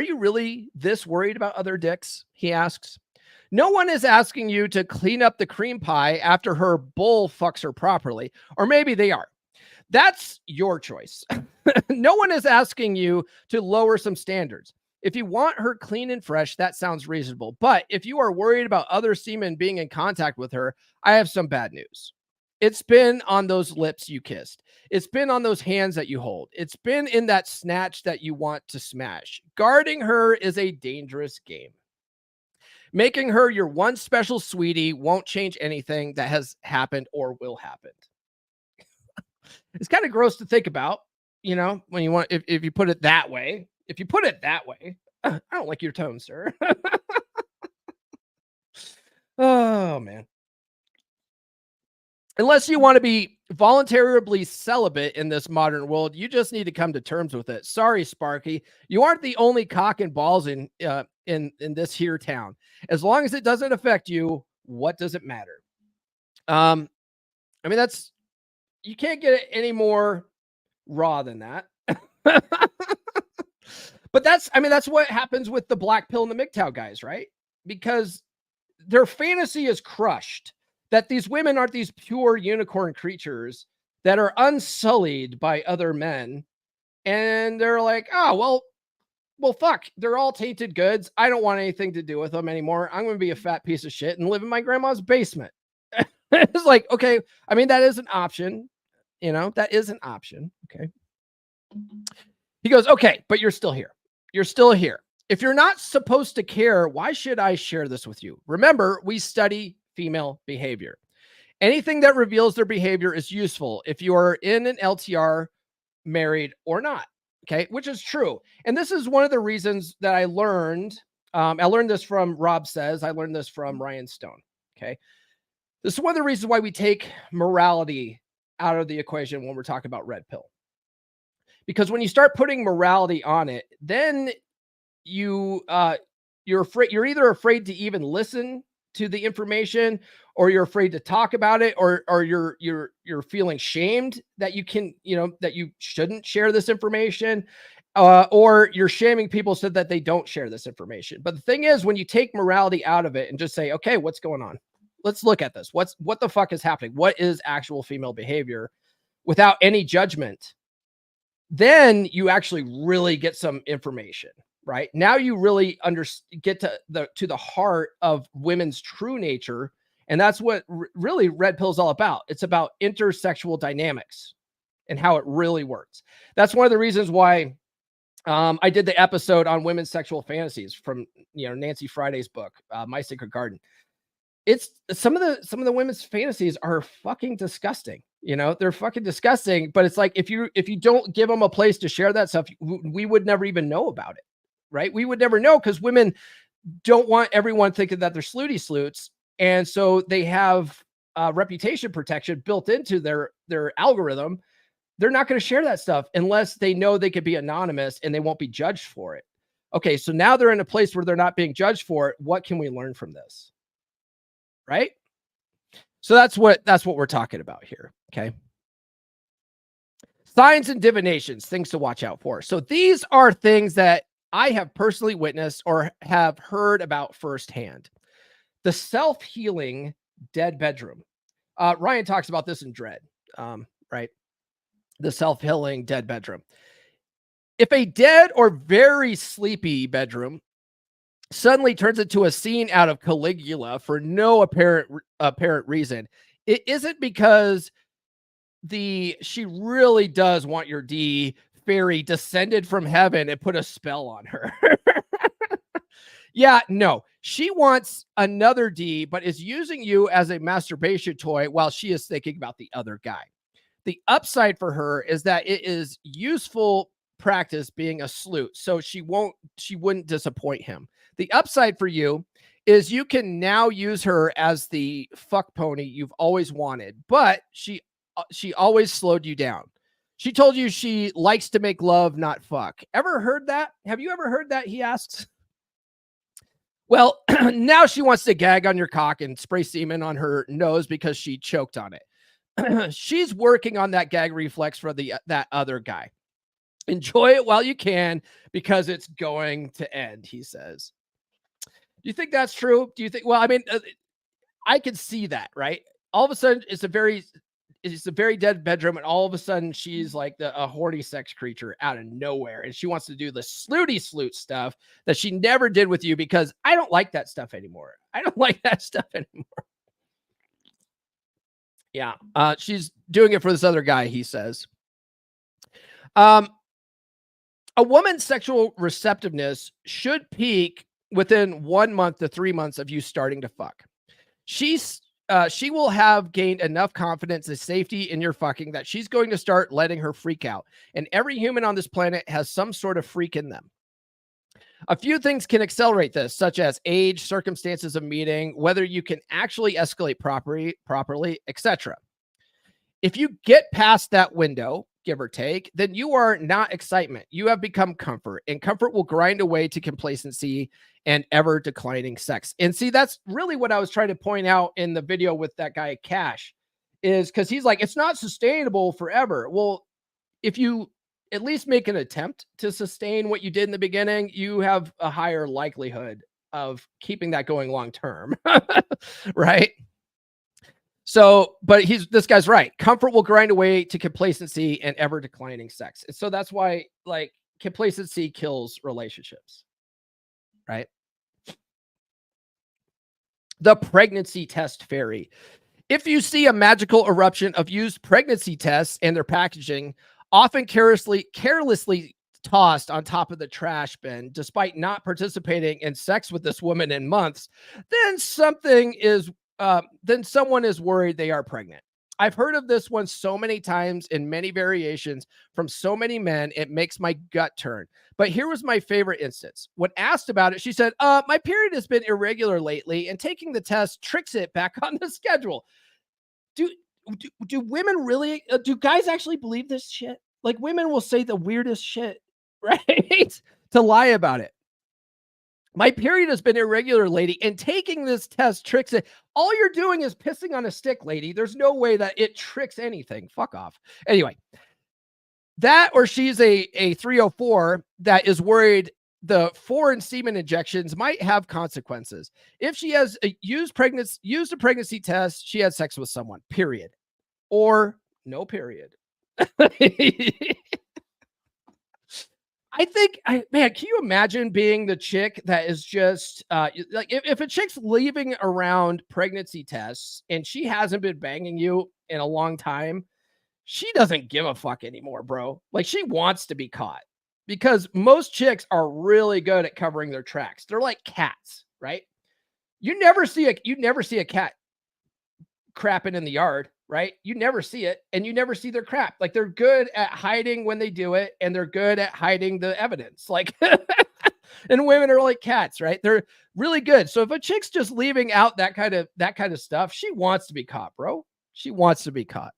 you really this worried about other dicks? He asks. No one is asking you to clean up the cream pie after her bull fucks her properly, or maybe they are. That's your choice. No one is asking you to lower some standards. If you want her clean and fresh, that sounds reasonable. But if you are worried about other semen being in contact with her, I have some bad news. It's been on those lips you kissed. It's been on those hands that you hold. It's been in that snatch that you want to smash. Guarding her is a dangerous game. Making her your one special sweetie won't change anything that has happened or will happen. It's kind of gross to think about, when you want, if you put it that way. If you put it that way, I don't like your tone, sir. Oh, man. Unless you want to be voluntarily celibate in this modern world, you just need to come to terms with it. Sorry, Sparky. You aren't the only cock and balls in this here town. As long as it doesn't affect you, what does it matter? That's, you can't get it any more raw than that. But that's what happens with the black pill and the MGTOW guys, right? Because their fantasy is crushed. That these women aren't these pure unicorn creatures that are unsullied by other men. And they're like, oh, well, fuck. They're all tainted goods. I don't want anything to do with them anymore. I'm going to be a fat piece of shit and live in my grandma's basement. It's like, okay. That is an option. That is an option. Okay. He goes, okay, but you're still here. You're still here. If you're not supposed to care, why should I share this with you? Remember, we study female behavior. Anything that reveals their behavior is useful if you are in an LTR, married or not. Okay, which is true. And this is one of the reasons that I learned. I learned this from Rob Says. I learned this from Ryan Stone. Okay, this is one of the reasons why we take morality out of the equation when we're talking about red pill. Because when you start putting morality on it, then you're afraid. You're either afraid to even listen to the information, or you're afraid to talk about it, or you're feeling shamed that you can, that you shouldn't share this information, or you're shaming people so that they don't share this information. But the thing is, when you take morality out of it and just say, okay, what's going on? Let's look at this. What the fuck is happening? What is actual female behavior without any judgment? Then you actually really get some information. Right now, you really get to the heart of women's true nature, and that's what really red pill is all about. It's about intersexual dynamics and how it really works. That's one of the reasons why I did the episode on women's sexual fantasies from Nancy Friday's book, My Sacred Garden. It's some of the women's fantasies are fucking disgusting. They're fucking disgusting. But it's like if you don't give them a place to share that stuff, we would never even know about it. Right? We would never know because women don't want everyone thinking that they're slutty sleuths. And so they have reputation protection built into their algorithm. They're not going to share that stuff unless they know they could be anonymous and they won't be judged for it. Okay, so now they're in a place where they're not being judged for it. What can we learn from this? Right? So that's what we're talking about here. Okay. Signs and divinations, things to watch out for. So these are things that I have personally witnessed or have heard about firsthand. The self-healing dead bedroom. Ryan talks about this in Dread, right? The self-healing dead bedroom. If a dead or very sleepy bedroom suddenly turns into a scene out of Caligula for no apparent reason, it isn't because she really does want your D fairy descended from heaven and put a spell on her. Yeah, no, she wants another D, but is using you as a masturbation toy while she is thinking about the other guy. The upside for her is that it is useful practice being a sleut, so she wouldn't disappoint him. The upside for you is you can now use her as the fuck pony you've always wanted, but she always slowed you down. She told you she likes to make love, not fuck. Ever heard that? Have you ever heard that? He asks. Well, now she wants to gag on your cock and spray semen on her nose because she choked on it. She's working on that gag reflex for that other guy. Enjoy it while you can because it's going to end, he says. Do you think that's true? Do you think, well, I mean, I can see that, right? All of a sudden it's a very dead bedroom, and all of a sudden she's like a horny sex creature out of nowhere, and she wants to do the sleuty sleut stuff that she never did with you because I don't like that stuff anymore. I don't like that stuff anymore. Yeah, she's doing it for this other guy, he says. A woman's sexual receptiveness should peak within 1 month to 3 months of you starting to fuck. She will have gained enough confidence and safety in your fucking that she's going to start letting her freak out. And every human on this planet has some sort of freak in them. A few things can accelerate this, such as age, circumstances of meeting, whether you can actually escalate properly, etc. If you get past that window, give or take, then you are not excitement. You have become comfort, and comfort will grind away to complacency and ever declining sex. And see, that's really what I was trying to point out in the video with that guy Cash, is because he's like, it's not sustainable forever. Well, if you at least make an attempt to sustain what you did in the beginning, you have a higher likelihood of keeping that going long term. Right? So, but this guy's right. Comfort will grind away to complacency and ever declining sex. And so that's why, like, complacency kills relationships, right? The pregnancy test fairy. If you see a magical eruption of used pregnancy tests and their packaging, often carelessly tossed on top of the trash bin, despite not participating in sex with this woman in months, then someone is worried they are pregnant. I've heard of this one so many times in many variations from so many men, it makes my gut turn. But here was my favorite instance. When asked about it, she said, my period has been irregular lately, and taking the test tricks it back on the schedule. Do women really, do guys actually believe this shit? Like, women will say the weirdest shit, right? To lie about it. My period has been irregular, lady, and taking this test tricks it. All you're doing is pissing on a stick, lady. There's no way that it tricks anything. Fuck off. Anyway, that, or she's a 304 that is worried the foreign semen injections might have consequences. If she has used a pregnancy test, she had sex with someone, period. Or no period. I think, man, can you imagine being the chick that is just like, if a chick's leaving around pregnancy tests and she hasn't been banging you in a long time, she doesn't give a fuck anymore, bro. Like, she wants to be caught, because most chicks are really good at covering their tracks. They're like cats, right? You never see a cat crapping in the yard, right? You never see it, and you never see their crap. Like, they're good at hiding when they do it, and they're good at hiding the evidence. Like, and women are like cats, right? They're really good. So if a chick's just leaving out that kind of stuff, she wants to be caught, bro. She wants to be caught.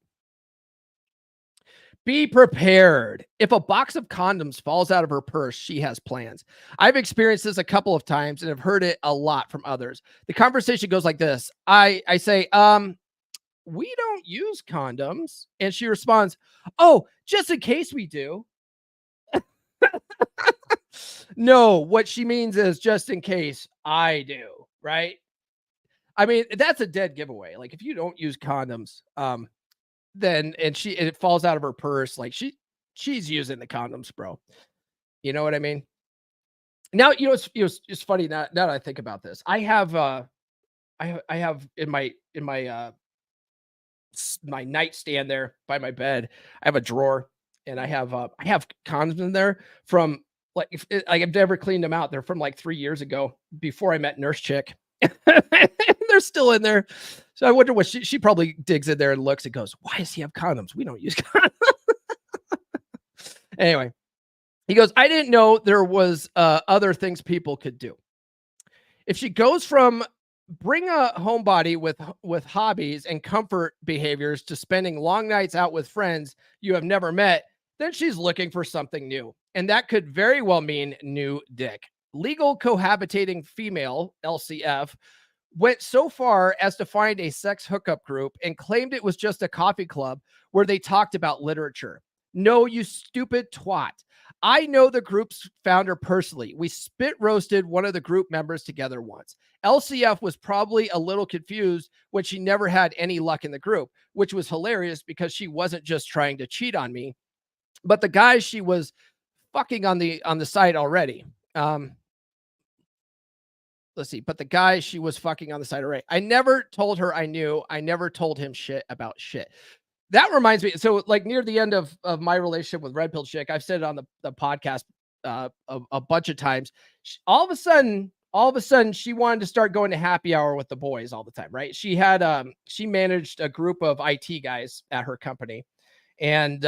Be prepared. If a box of condoms falls out of her purse, she has plans. I've experienced this a couple of times and have heard it a lot from others. The conversation goes like this. I say, we don't use condoms. And she responds, oh, just in case we do. No, what she means is just in case I do, right? I mean, that's a dead giveaway. Like, if you don't use condoms, then, and it falls out of her purse, like, she's using the condoms, bro. You know what I mean? Now, it's funny now that I think about this. I have in my my nightstand there by my bed, I have a drawer, and I have condoms in there from like I've never cleaned them out. They're from like 3 years ago, before I met Nurse Chick. They're still in there. So I wonder what she probably digs in there and looks and goes, why does he have condoms? We don't use condoms. Anyway, he goes, I didn't know there was other things people could do. If she goes from bring a homebody with hobbies and comfort behaviors to spending long nights out with friends you have never met, then she's looking for something new. And that could very well mean new dick. Legal cohabitating female, LCF, went so far as to find a sex hookup group and claimed it was just a coffee club where they talked about literature. No, you stupid twat. I know the group's founder personally. We spit roasted one of the group members together once. LCF was probably a little confused when she never had any luck in the group, which was hilarious because she wasn't just trying to cheat on me, but the guy she was fucking on the side already. Let's see. But the guy she was fucking on the side already. I never told her I knew. I never told him shit about shit. That reminds me. So like near the end of my relationship with Red Pill Chick, I've said it on the podcast a bunch of times. All of a sudden, she wanted to start going to happy hour with the boys all the time, right? She had she managed a group of IT guys at her company. And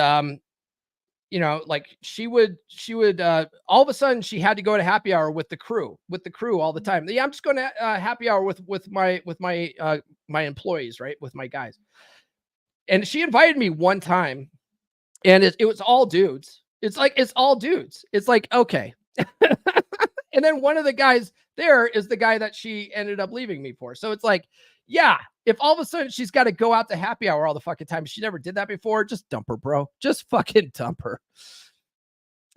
you know, like she would all of a sudden she had to go to happy hour with the crew all the time. Yeah, I'm just going to happy hour with my employees, right? With my guys. And she invited me one time and it was all dudes. It's all dudes. It's like, okay. And then one of the guys there is the guy that she ended up leaving me for. So it's like, yeah, if all of a sudden she's got to go out to happy hour all the fucking time, she never did that before, just dump her, bro. Just fucking dump her.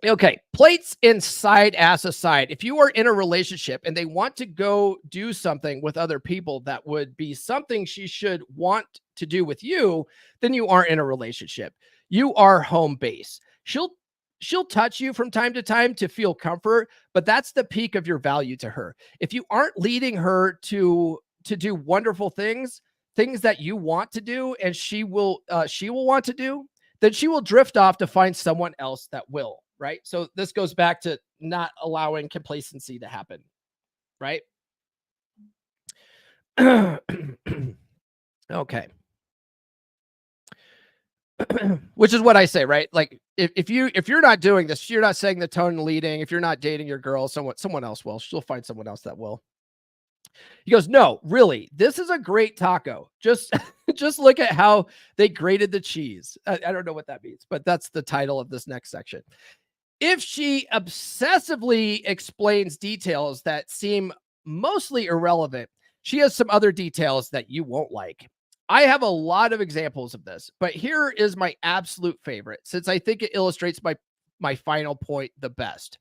Okay, plates and side ass aside. If you are in a relationship and they want to go do something with other people that would be something she should want to do with you, then you aren't in a relationship. You are home base. She'll touch you from time to time to feel comfort, but that's the peak of your value to her. If you aren't leading her to do wonderful things that you want to do, and she will want to do, then she will drift off to find someone else that will, right? So this goes back to not allowing complacency to happen, right? Okay. Which is what I say, right? Like if you're not doing this, you're not setting the tone and leading. If you're not dating your girl, someone else will. She'll find someone else that will. He goes, no, really, this is a great taco. Just look at how they grated the cheese. I don't know what that means, but that's the title of this next section. If she obsessively explains details that seem mostly irrelevant, she has some other details that you won't like. I have a lot of examples of this, but here is my absolute favorite, since I think it illustrates my final point the best.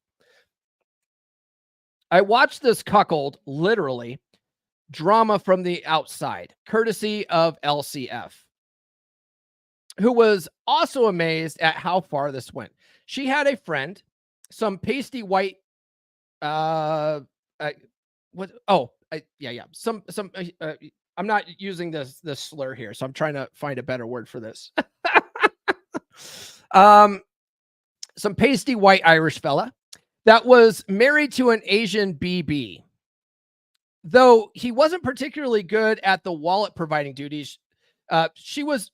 I watched this cuckold, literally, drama from the outside, courtesy of LCF, who was also amazed at how far this went. She had a friend, some pasty white, I'm not using this slur here, so I'm trying to find a better word for this. Some pasty white Irish fella that was married to an Asian BB. Though he wasn't particularly good at the wallet providing duties, she was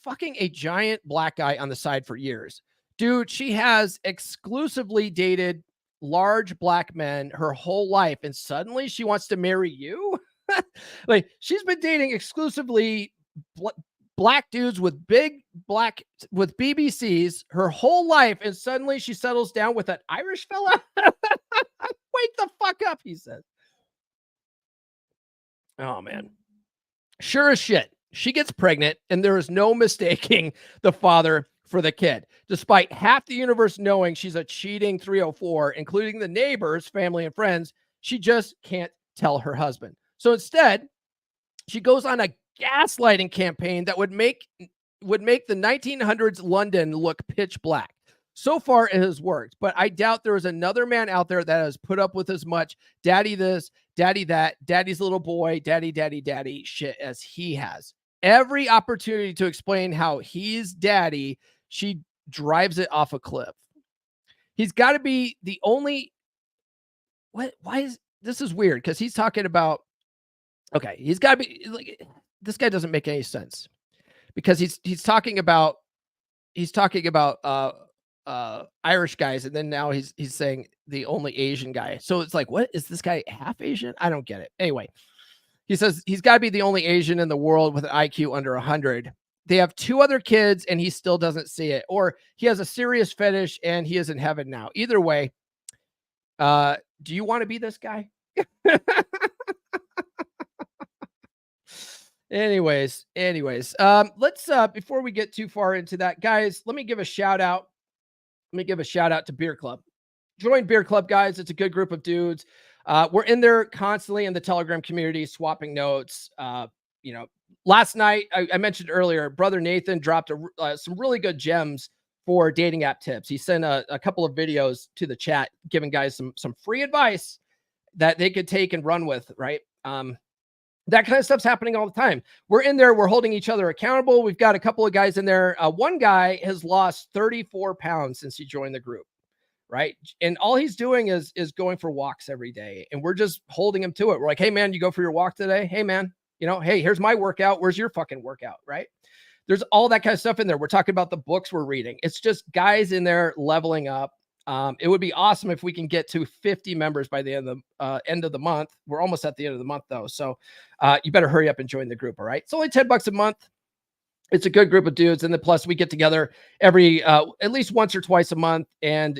fucking a giant black guy on the side for years. Dude, she has exclusively dated large black men her whole life, and suddenly she wants to marry you? Like, she's been dating exclusively black dudes with with BBCs her whole life, and suddenly she settles down with an Irish fella? Wake the fuck up, he says. Oh, man. Sure as shit, she gets pregnant, and there is no mistaking the father for the kid, despite half the universe knowing she's a cheating 304, including the neighbors, family, and friends. She just can't tell her husband. So instead, she goes on a gaslighting campaign that would make the 1900s London look pitch black. So far, it has worked, but I doubt there is another man out there that has put up with as much daddy this, daddy that, daddy's little boy, daddy shit as he has. Every opportunity to explain how he's daddy, she drives it off a cliff. He's got to be the only... Why is... This is weird, because he's talking about Okay, he's got to be like, this guy doesn't make any sense because he's talking about Irish guys, and then now he's saying the only Asian guy. So it's like, what is this guy half Asian? I don't get it. Anyway, he says he's got to be the only Asian in the world with an IQ under 100. They have 2 other kids and he still doesn't see it, or he has a serious fetish and he is in heaven now. Either way, do you want to be this guy? Anyways, let's before we get too far into that, guys, let me give a shout out. Let me give a shout out to Beer Club. Join Beer Club, guys. It's a good group of dudes. We're in there constantly in the Telegram community, swapping notes. Last night I mentioned earlier, brother Nathan dropped some really good gems for dating app tips. He sent a couple of videos to the chat, giving guys some free advice that they could take and run with. Right. That kind of stuff's happening all the time. We're in there. We're holding each other accountable. We've got a couple of guys in there. One guy has lost 34 pounds since he joined the group, right? And all he's doing is going for walks every day. And we're just holding him to it. We're like, hey, man, you go for your walk today? Hey, man, hey, here's my workout. Where's your fucking workout, right? There's all that kind of stuff in there. We're talking about the books we're reading. It's just guys in there leveling up. It would be awesome if we can get to 50 members by the end of the month. We're almost at the end of the month though. So you better hurry up and join the group. All right. It's only $10 a month. It's a good group of dudes. And then plus we get together every, at least once or twice a month and,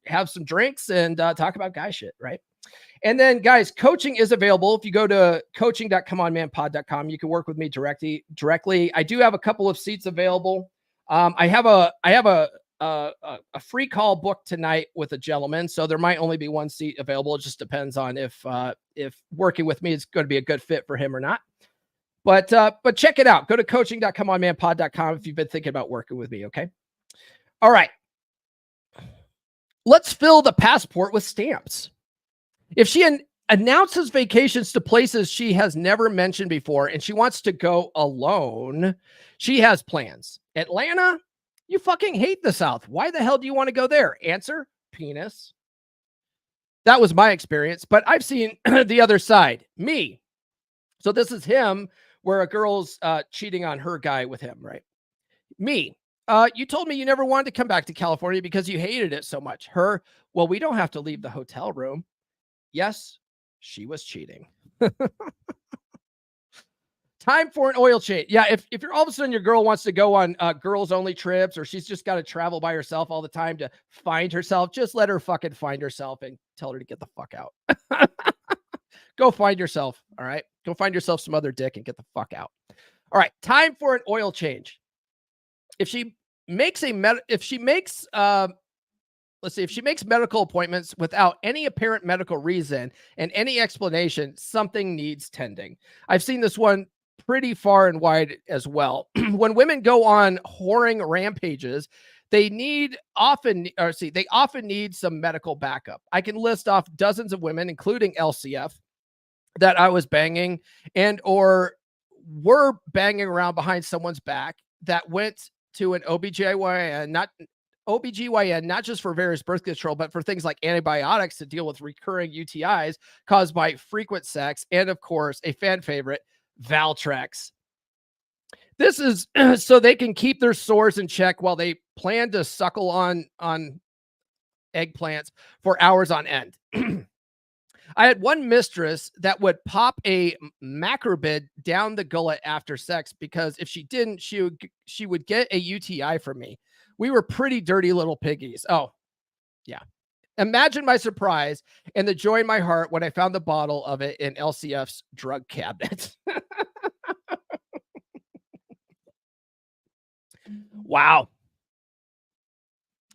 have some drinks and talk about guy shit. Right. And then guys, coaching is available. If you go to coaching.comeonmanpod.com, you can work with me directly. I do have a couple of seats available. I have a free call booked tonight with a gentleman. So there might only be one seat available. It just depends on if working with me is going to be a good fit for him or not. But check it out. Go to coaching.comeonmanpod.com if you've been thinking about working with me. Okay. All right. Let's fill the passport with stamps. If she announces vacations to places she has never mentioned before and she wants to go alone, she has plans. Atlanta, you fucking hate the South. Why the hell do you want to go there? Answer, penis. That was my experience, but I've seen the other side. Me. So this is him where a girl's cheating on her guy with him, right? Me. You told me you never wanted to come back to California because you hated it so much. Her, well, we don't have to leave the hotel room. Yes, she was cheating. Time for an oil change. Yeah, if you're all of a sudden your girl wants to go on girls only trips, or she's just got to travel by herself all the time to find herself, just let her fucking find herself and tell her to get the fuck out. Go find yourself. All right. Go find yourself some other dick and get the fuck out. All right. Time for an oil change. If she makes medical appointments without any apparent medical reason and any explanation, something needs tending. I've seen this one pretty far and wide as well. When women go on whoring rampages, they often need some medical backup. I can list off dozens of women, including LCF, that I was banging or were banging around behind someone's back that went to an OBGYN, not just for various birth control, but for things like antibiotics to deal with recurring UTIs caused by frequent sex. And of course, a fan favorite, Valtrex. This is so they can keep their sores in check while they plan to suckle on eggplants for hours on end. I had one mistress that would pop a macrobid down the gullet after sex because if she didn't, she would get a UTI from me. We were pretty dirty little piggies. Oh, yeah. Imagine my surprise and the joy in my heart when I found the bottle of it in LCF's drug cabinet. Wow.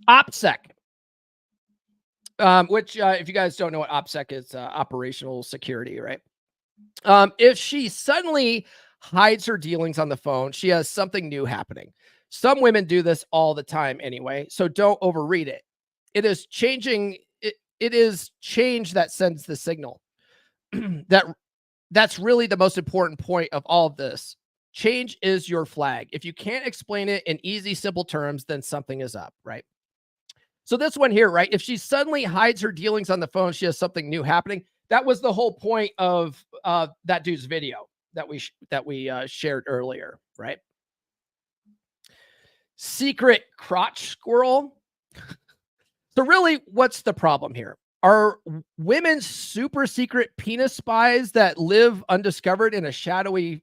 OPSEC. Which, if you guys don't know what OPSEC is, operational security, right? If she suddenly hides her dealings on the phone, she has something new happening. Some women do this all the time anyway, so don't overread it. It is changing. It is change that sends the signal. That's really the most important point of all of this. Change is your flag. If you can't explain it in easy, simple terms, then something is up, right? So this one here, right? If she suddenly hides her dealings on the phone, she has something new happening. That was the whole point of that dude's video that we shared earlier, right? Secret crotch squirrel. So really, what's the problem here? Are women super secret penis spies that live undiscovered in a shadowy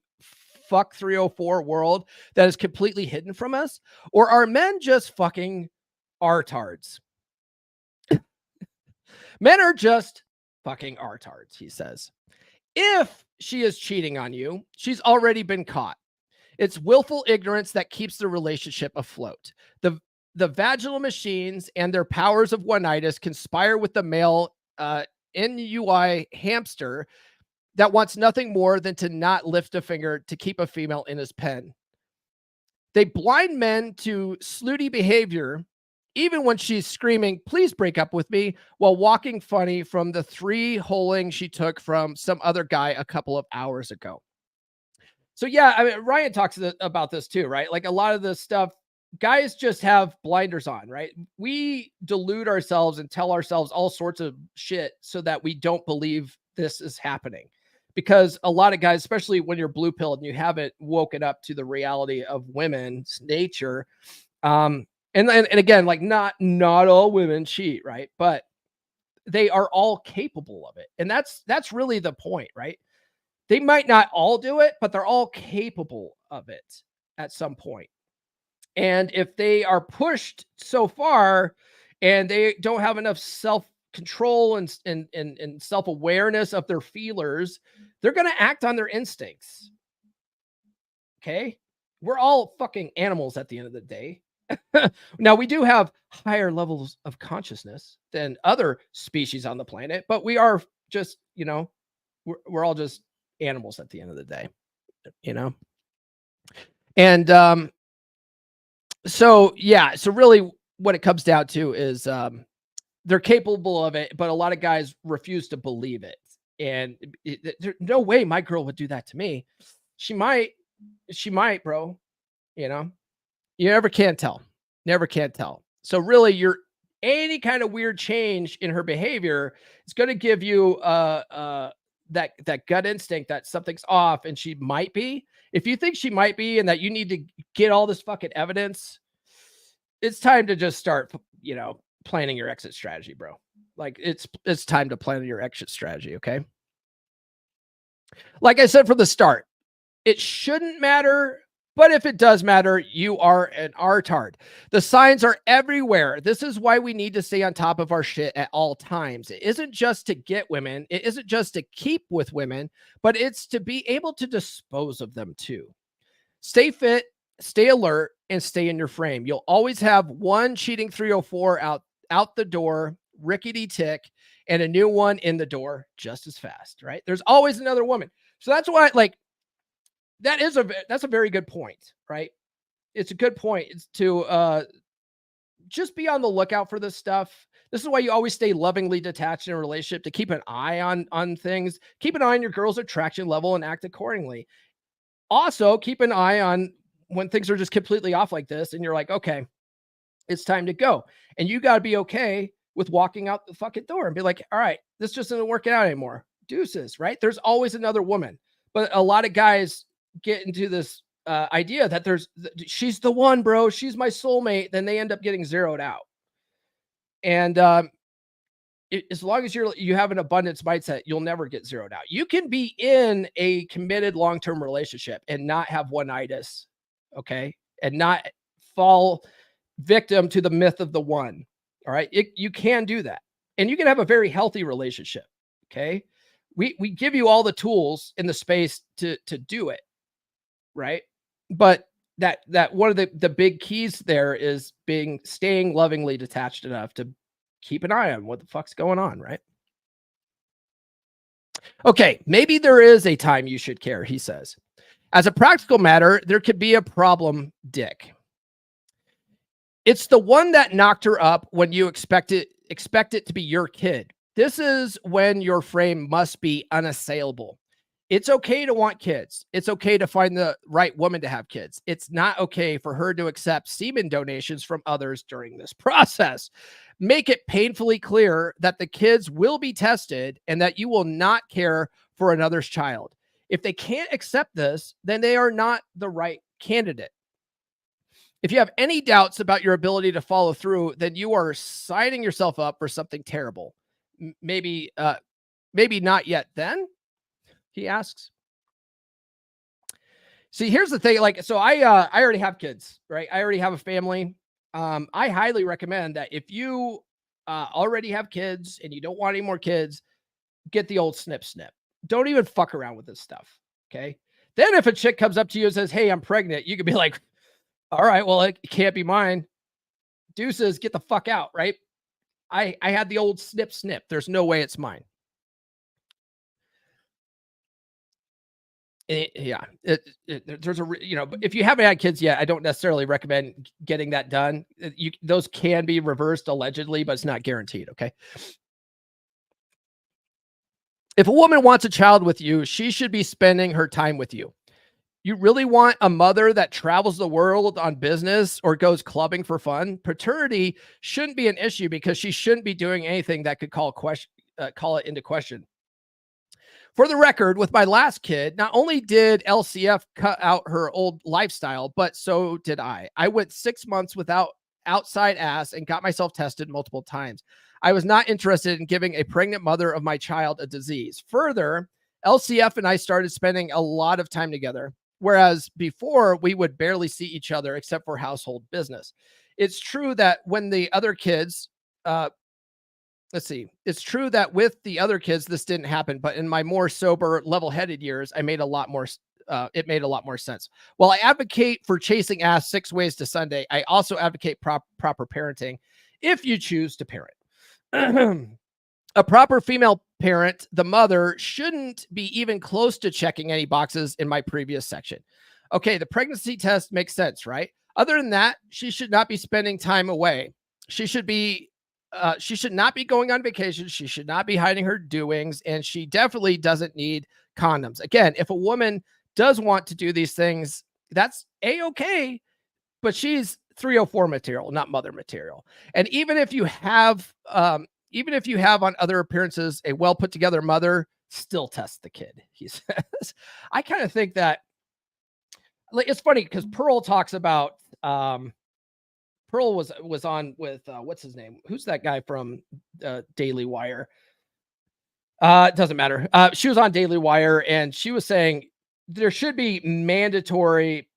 fuck 304 world that is completely hidden from us? Or are men just fucking artards? Men are just fucking artards, he says. If she is cheating on you, she's already been caught. It's willful ignorance that keeps the relationship afloat. The vaginal machines and their powers of one-itis conspire with the male NUI hamster that wants nothing more than to not lift a finger to keep a female in his pen. They blind men to slutty behavior, even when she's screaming, "Please break up with me," while walking funny from the 3-holing she took from some other guy a couple of hours ago. So yeah, I mean, Ryan talks about this too, right? Like a lot of this stuff, guys just have blinders on, right? We delude ourselves and tell ourselves all sorts of shit so that we don't believe this is happening. Because a lot of guys, especially when you're blue pilled and you haven't woken up to the reality of women's nature, and again, like not all women cheat, right? But they are all capable of it, and that's really the point, right? They might not all do it, but they're all capable of it at some point. And if they are pushed so far and they don't have enough self-control and self-awareness of their feelers, they're going to act on their instincts. Okay? We're all fucking animals at the end of the day. Now, we do have higher levels of consciousness than other species on the planet, but we are just, we're all just animals at the end of the day, And so really what it comes down to is they're capable of it, but a lot of guys refuse to believe it. And there's no way my girl would do that to me. She might, bro. You never can tell. Never can tell. So really, any kind of weird change in her behavior is going to give you that gut instinct that something's off, and she might be. If you think she might be, and that you need to get all this fucking evidence, it's time to just start, planning your exit strategy, bro. Like it's time to plan your exit strategy. Okay. Like I said from the start, it shouldn't matter. But if it does matter, you are an artard. The signs are everywhere. This is why we need to stay on top of our shit at all times. It isn't just to get women. It isn't just to keep with women, but it's to be able to dispose of them too. Stay fit, stay alert, and stay in your frame. You'll always have one cheating 304 out the door, rickety tick, and a new one in the door just as fast, right? There's always another woman. So that's why, that's a very good point, right? It's a good point. It's to just be on the lookout for this stuff. This is why you always stay lovingly detached in a relationship, to keep an eye on things. Keep an eye on your girl's attraction level and act accordingly. Also, keep an eye on when things are just completely off like this and you're like, okay, it's time to go. And you got to be okay with walking out the fucking door and be like, all right, this just isn't working out anymore. Deuces, right? There's always another woman. But a lot of guys get into this idea that she's the one, bro. She's my soulmate. Then they end up getting zeroed out. And as long as you have an abundance mindset, you'll never get zeroed out. You can be in a committed long-term relationship and not have one-itis, okay? And not fall victim to the myth of the one, all right? You can do that. And you can have a very healthy relationship, okay? We give you all the tools in the space to do it, right? But that one of the big keys there is staying lovingly detached enough to keep an eye on what the fuck's going on, right? Okay, maybe there is a time you should care, he says. As a practical matter, there could be a problem, Dick. It's the one that knocked her up when you expect it to be your kid. This is when your frame must be unassailable. It's okay to want kids. It's okay to find the right woman to have kids. It's not okay for her to accept semen donations from others during this process. Make it painfully clear that the kids will be tested and that you will not care for another's child. If they can't accept this, then they are not the right candidate. If you have any doubts about your ability to follow through, then you are signing yourself up for something terrible. Maybe not yet then, he asks. See, here's the thing. Like, so I already have kids, right? I already have a family. I highly recommend that if you already have kids and you don't want any more kids, get the old snip. Don't even fuck around with this stuff. Okay. Then if a chick comes up to you and says, "Hey, I'm pregnant," you could be like, "All right, well, it can't be mine. Deuces, get the fuck out." Right. I had the old snip. There's no way it's mine. There's a, if you haven't had kids yet, I don't necessarily recommend getting that done. Those can be reversed allegedly, but it's not guaranteed. Okay. If a woman wants a child with you, she should be spending her time with you. You really want a mother that travels the world on business or goes clubbing for fun? Paternity shouldn't be an issue because she shouldn't be doing anything that could call it into question. For the record, with my last kid, not only did LCF cut out her old lifestyle, but so did I. I went 6 months without outside ass and got myself tested multiple times. I was not interested in giving a pregnant mother of my child a disease. Further, LCF and I started spending a lot of time together, whereas before we would barely see each other except for household business. It's true that when the other kids, it's true that with the other kids, this didn't happen, but in my more sober, level-headed years, it made a lot more sense. While I advocate for chasing ass 6 ways to Sunday, I also advocate proper parenting if you choose to parent. A proper female parent, the mother, shouldn't be even close to checking any boxes in my previous section. Okay, the pregnancy test makes sense, right? Other than that, she should not be spending time away. She should not be going on vacation. She should not be hiding her doings, and she definitely doesn't need condoms. Again, if a woman does want to do these things, that's a-okay, but she's 304 material, not mother material. And even if you have on other appearances a well put together mother, still test the kid, he says. I kind of think that, like, it's funny because Pearl talks about Pearl was on with what's his name? Who's that guy from Daily Wire? It doesn't matter. She was on Daily Wire and she was saying there should be mandatory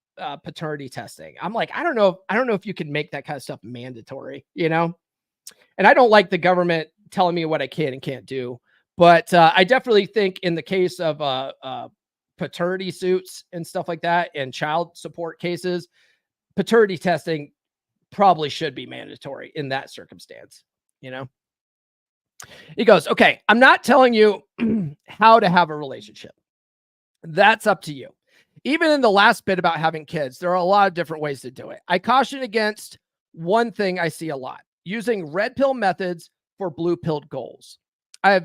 paternity testing. I'm like, I don't know if you can make that kind of stuff mandatory, And I don't like the government telling me what I can and can't do, but I definitely think in the case of paternity suits and stuff like that and child support cases, paternity testing probably should be mandatory in that circumstance. He goes, okay, I'm not telling you how to have a relationship. That's up to you. Even in the last bit about having kids, there are a lot of different ways to do it. I caution against one thing I see a lot: using red pill methods for blue pilled goals. I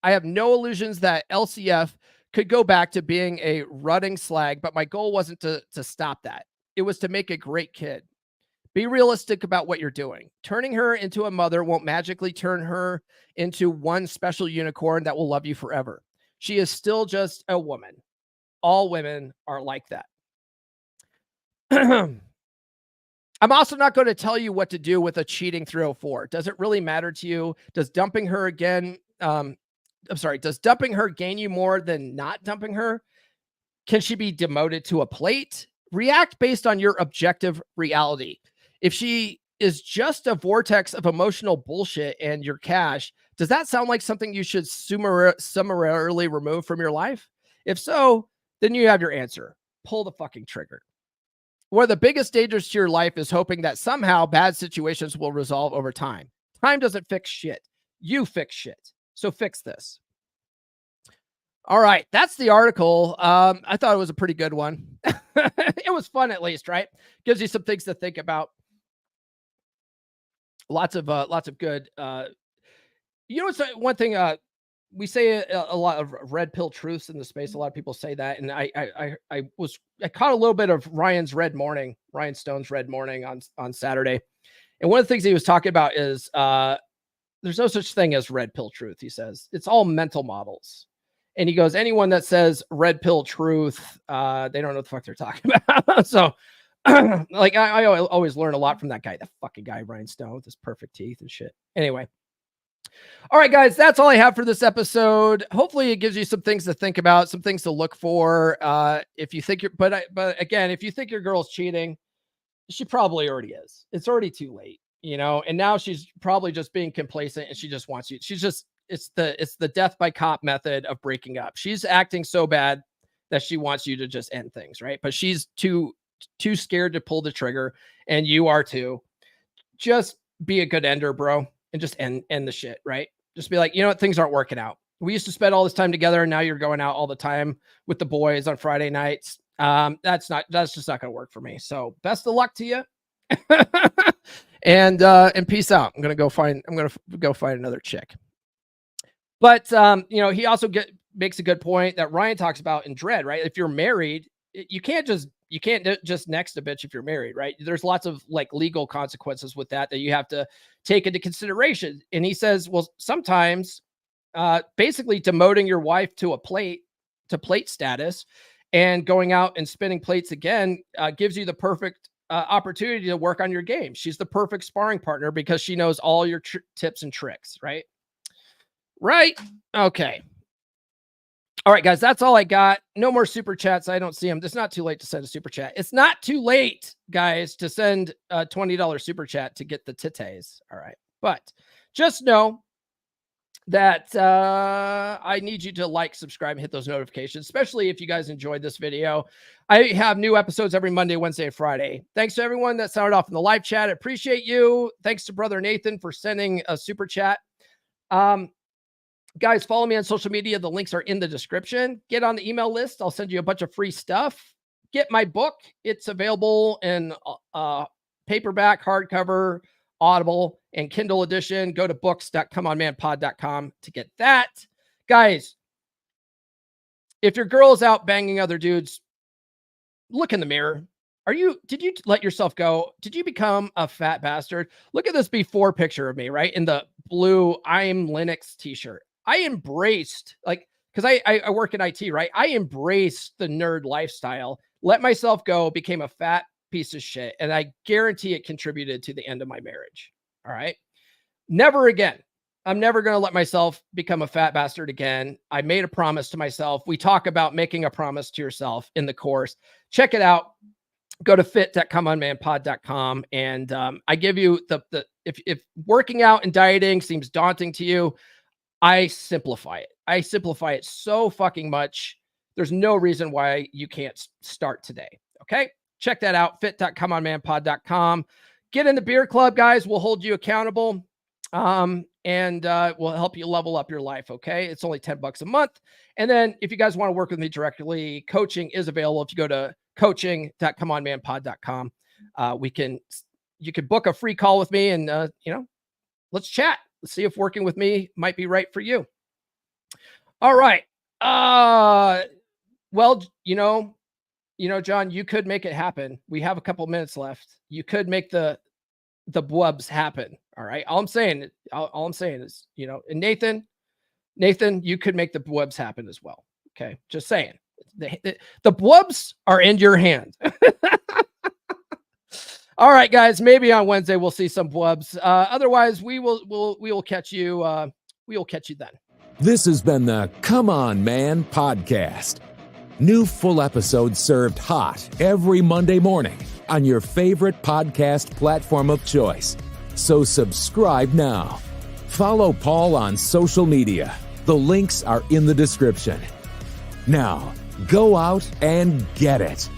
have no illusions that LCF could go back to being a rutting slag, but my goal wasn't to stop that. It was to make a great kid. Be realistic about what you're doing. Turning her into a mother won't magically turn her into one special unicorn that will love you forever. She is still just a woman. All women are like that. I'm also not going to tell you what to do with a cheating 304. Does it really matter to you? Does dumping her gain you more than not dumping her? Can she be demoted to a plate? React based on your objective reality. If she is just a vortex of emotional bullshit and your cash, does that sound like something you should summarily remove from your life? If so, then you have your answer. Pull the fucking trigger. One of the biggest dangers to your life is hoping that somehow bad situations will resolve over time. Time doesn't fix shit. You fix shit. So fix this. All right. That's the article. I thought it was a pretty good one. It was fun, at least, right? Gives you some things to think about. Lots of good. It's one thing. we say a lot of red pill truths in the space. A lot of people say that. And I caught a little bit of Ryan Stone's Red Morning on Saturday. And one of the things he was talking about is there's no such thing as red pill truth. He says it's all mental models. And he goes, anyone that says red pill truth, they don't know what the fuck they're talking about. So like I always learn a lot from that guy, the fucking guy, Ryan Stone, with his perfect teeth and shit. Anyway. All right, guys, that's all I have for this episode. Hopefully it gives you some things to think about, some things to look for. If you think but again, if you think your girl's cheating, she probably already is. It's already too late, and now she's probably just being complacent and she just wants you. It's the death by cop method of breaking up. She's acting so bad that she wants you to just end things, right? But she's too scared to pull the trigger, and you are too. Just be a good ender, bro. And just end the shit, right? Just be like, you know what? Things aren't working out. We used to spend all this time together, and now you're going out all the time with the boys on Friday nights. That's just not going to work for me. So best of luck to you. and peace out. I'm going to go find another chick. But, he also makes a good point that Ryan talks about in Dread, right? If you're married, you can't just next a bitch if you're married, right? There's lots of like legal consequences with that you have to take into consideration. And he says, well, sometimes basically demoting your wife to plate status and going out and spinning plates again gives you the perfect opportunity to work on your game. She's the perfect sparring partner because she knows all your tips and tricks, right? Right. Okay. All right, guys, that's all I got. No more super chats. I don't see them. It's not too late to send a super chat. It's not too late, guys, to send a $20 super chat to get the titties. All right. But just know that I need you to like, subscribe, and hit those notifications, especially if you guys enjoyed this video. I have new episodes every Monday, Wednesday, and Friday. Thanks to everyone that sounded off in the live chat. I appreciate you. Thanks to Brother Nathan for sending a super chat. Guys, follow me on social media. The links are in the description. Get on the email list. I'll send you a bunch of free stuff. Get my book. It's available in paperback, hardcover, Audible, and Kindle edition. Go to books.comeonmanpod.com to get that. Guys, if your girl is out banging other dudes, look in the mirror. Did you let yourself go? Did you become a fat bastard? Look at this before picture of me, right? In the blue I'm Linux t-shirt. I embraced, because I work in IT, right? I embraced the nerd lifestyle, let myself go, became a fat piece of shit. And I guarantee it contributed to the end of my marriage. All right. Never again. I'm never going to let myself become a fat bastard again. I made a promise to myself. We talk about making a promise to yourself in the course. Check it out. Go to fit.comeonmanpod.com. And I give you if working out and dieting seems daunting to you, I simplify it. I simplify it so fucking much. There's no reason why you can't start today. Okay. Check that out. fit.comeonmanpod.com. Get in the beer club, guys. We'll hold you accountable. And we'll help you level up your life. Okay. It's only $10 a month. And then if you guys want to work with me directly, coaching is available. If you go to coaching.comeonmanpod.com, you can book a free call with me and, let's chat. Let's see if working with me might be right for you. All right. Well, John, you could make it happen. We have a couple minutes left. You could make the blubs happen. All right. All I'm saying is, and Nathan, you could make the blubs happen as well. Okay. Just saying. The blubs are in your hand. All right, guys. Maybe on Wednesday we'll see some blubs. Otherwise, we will catch you. We will catch you then. This has been the Come On Man podcast. New full episodes served hot every Monday morning on your favorite podcast platform of choice. So subscribe now. Follow Paul on social media. The links are in the description. Now, go out and get it.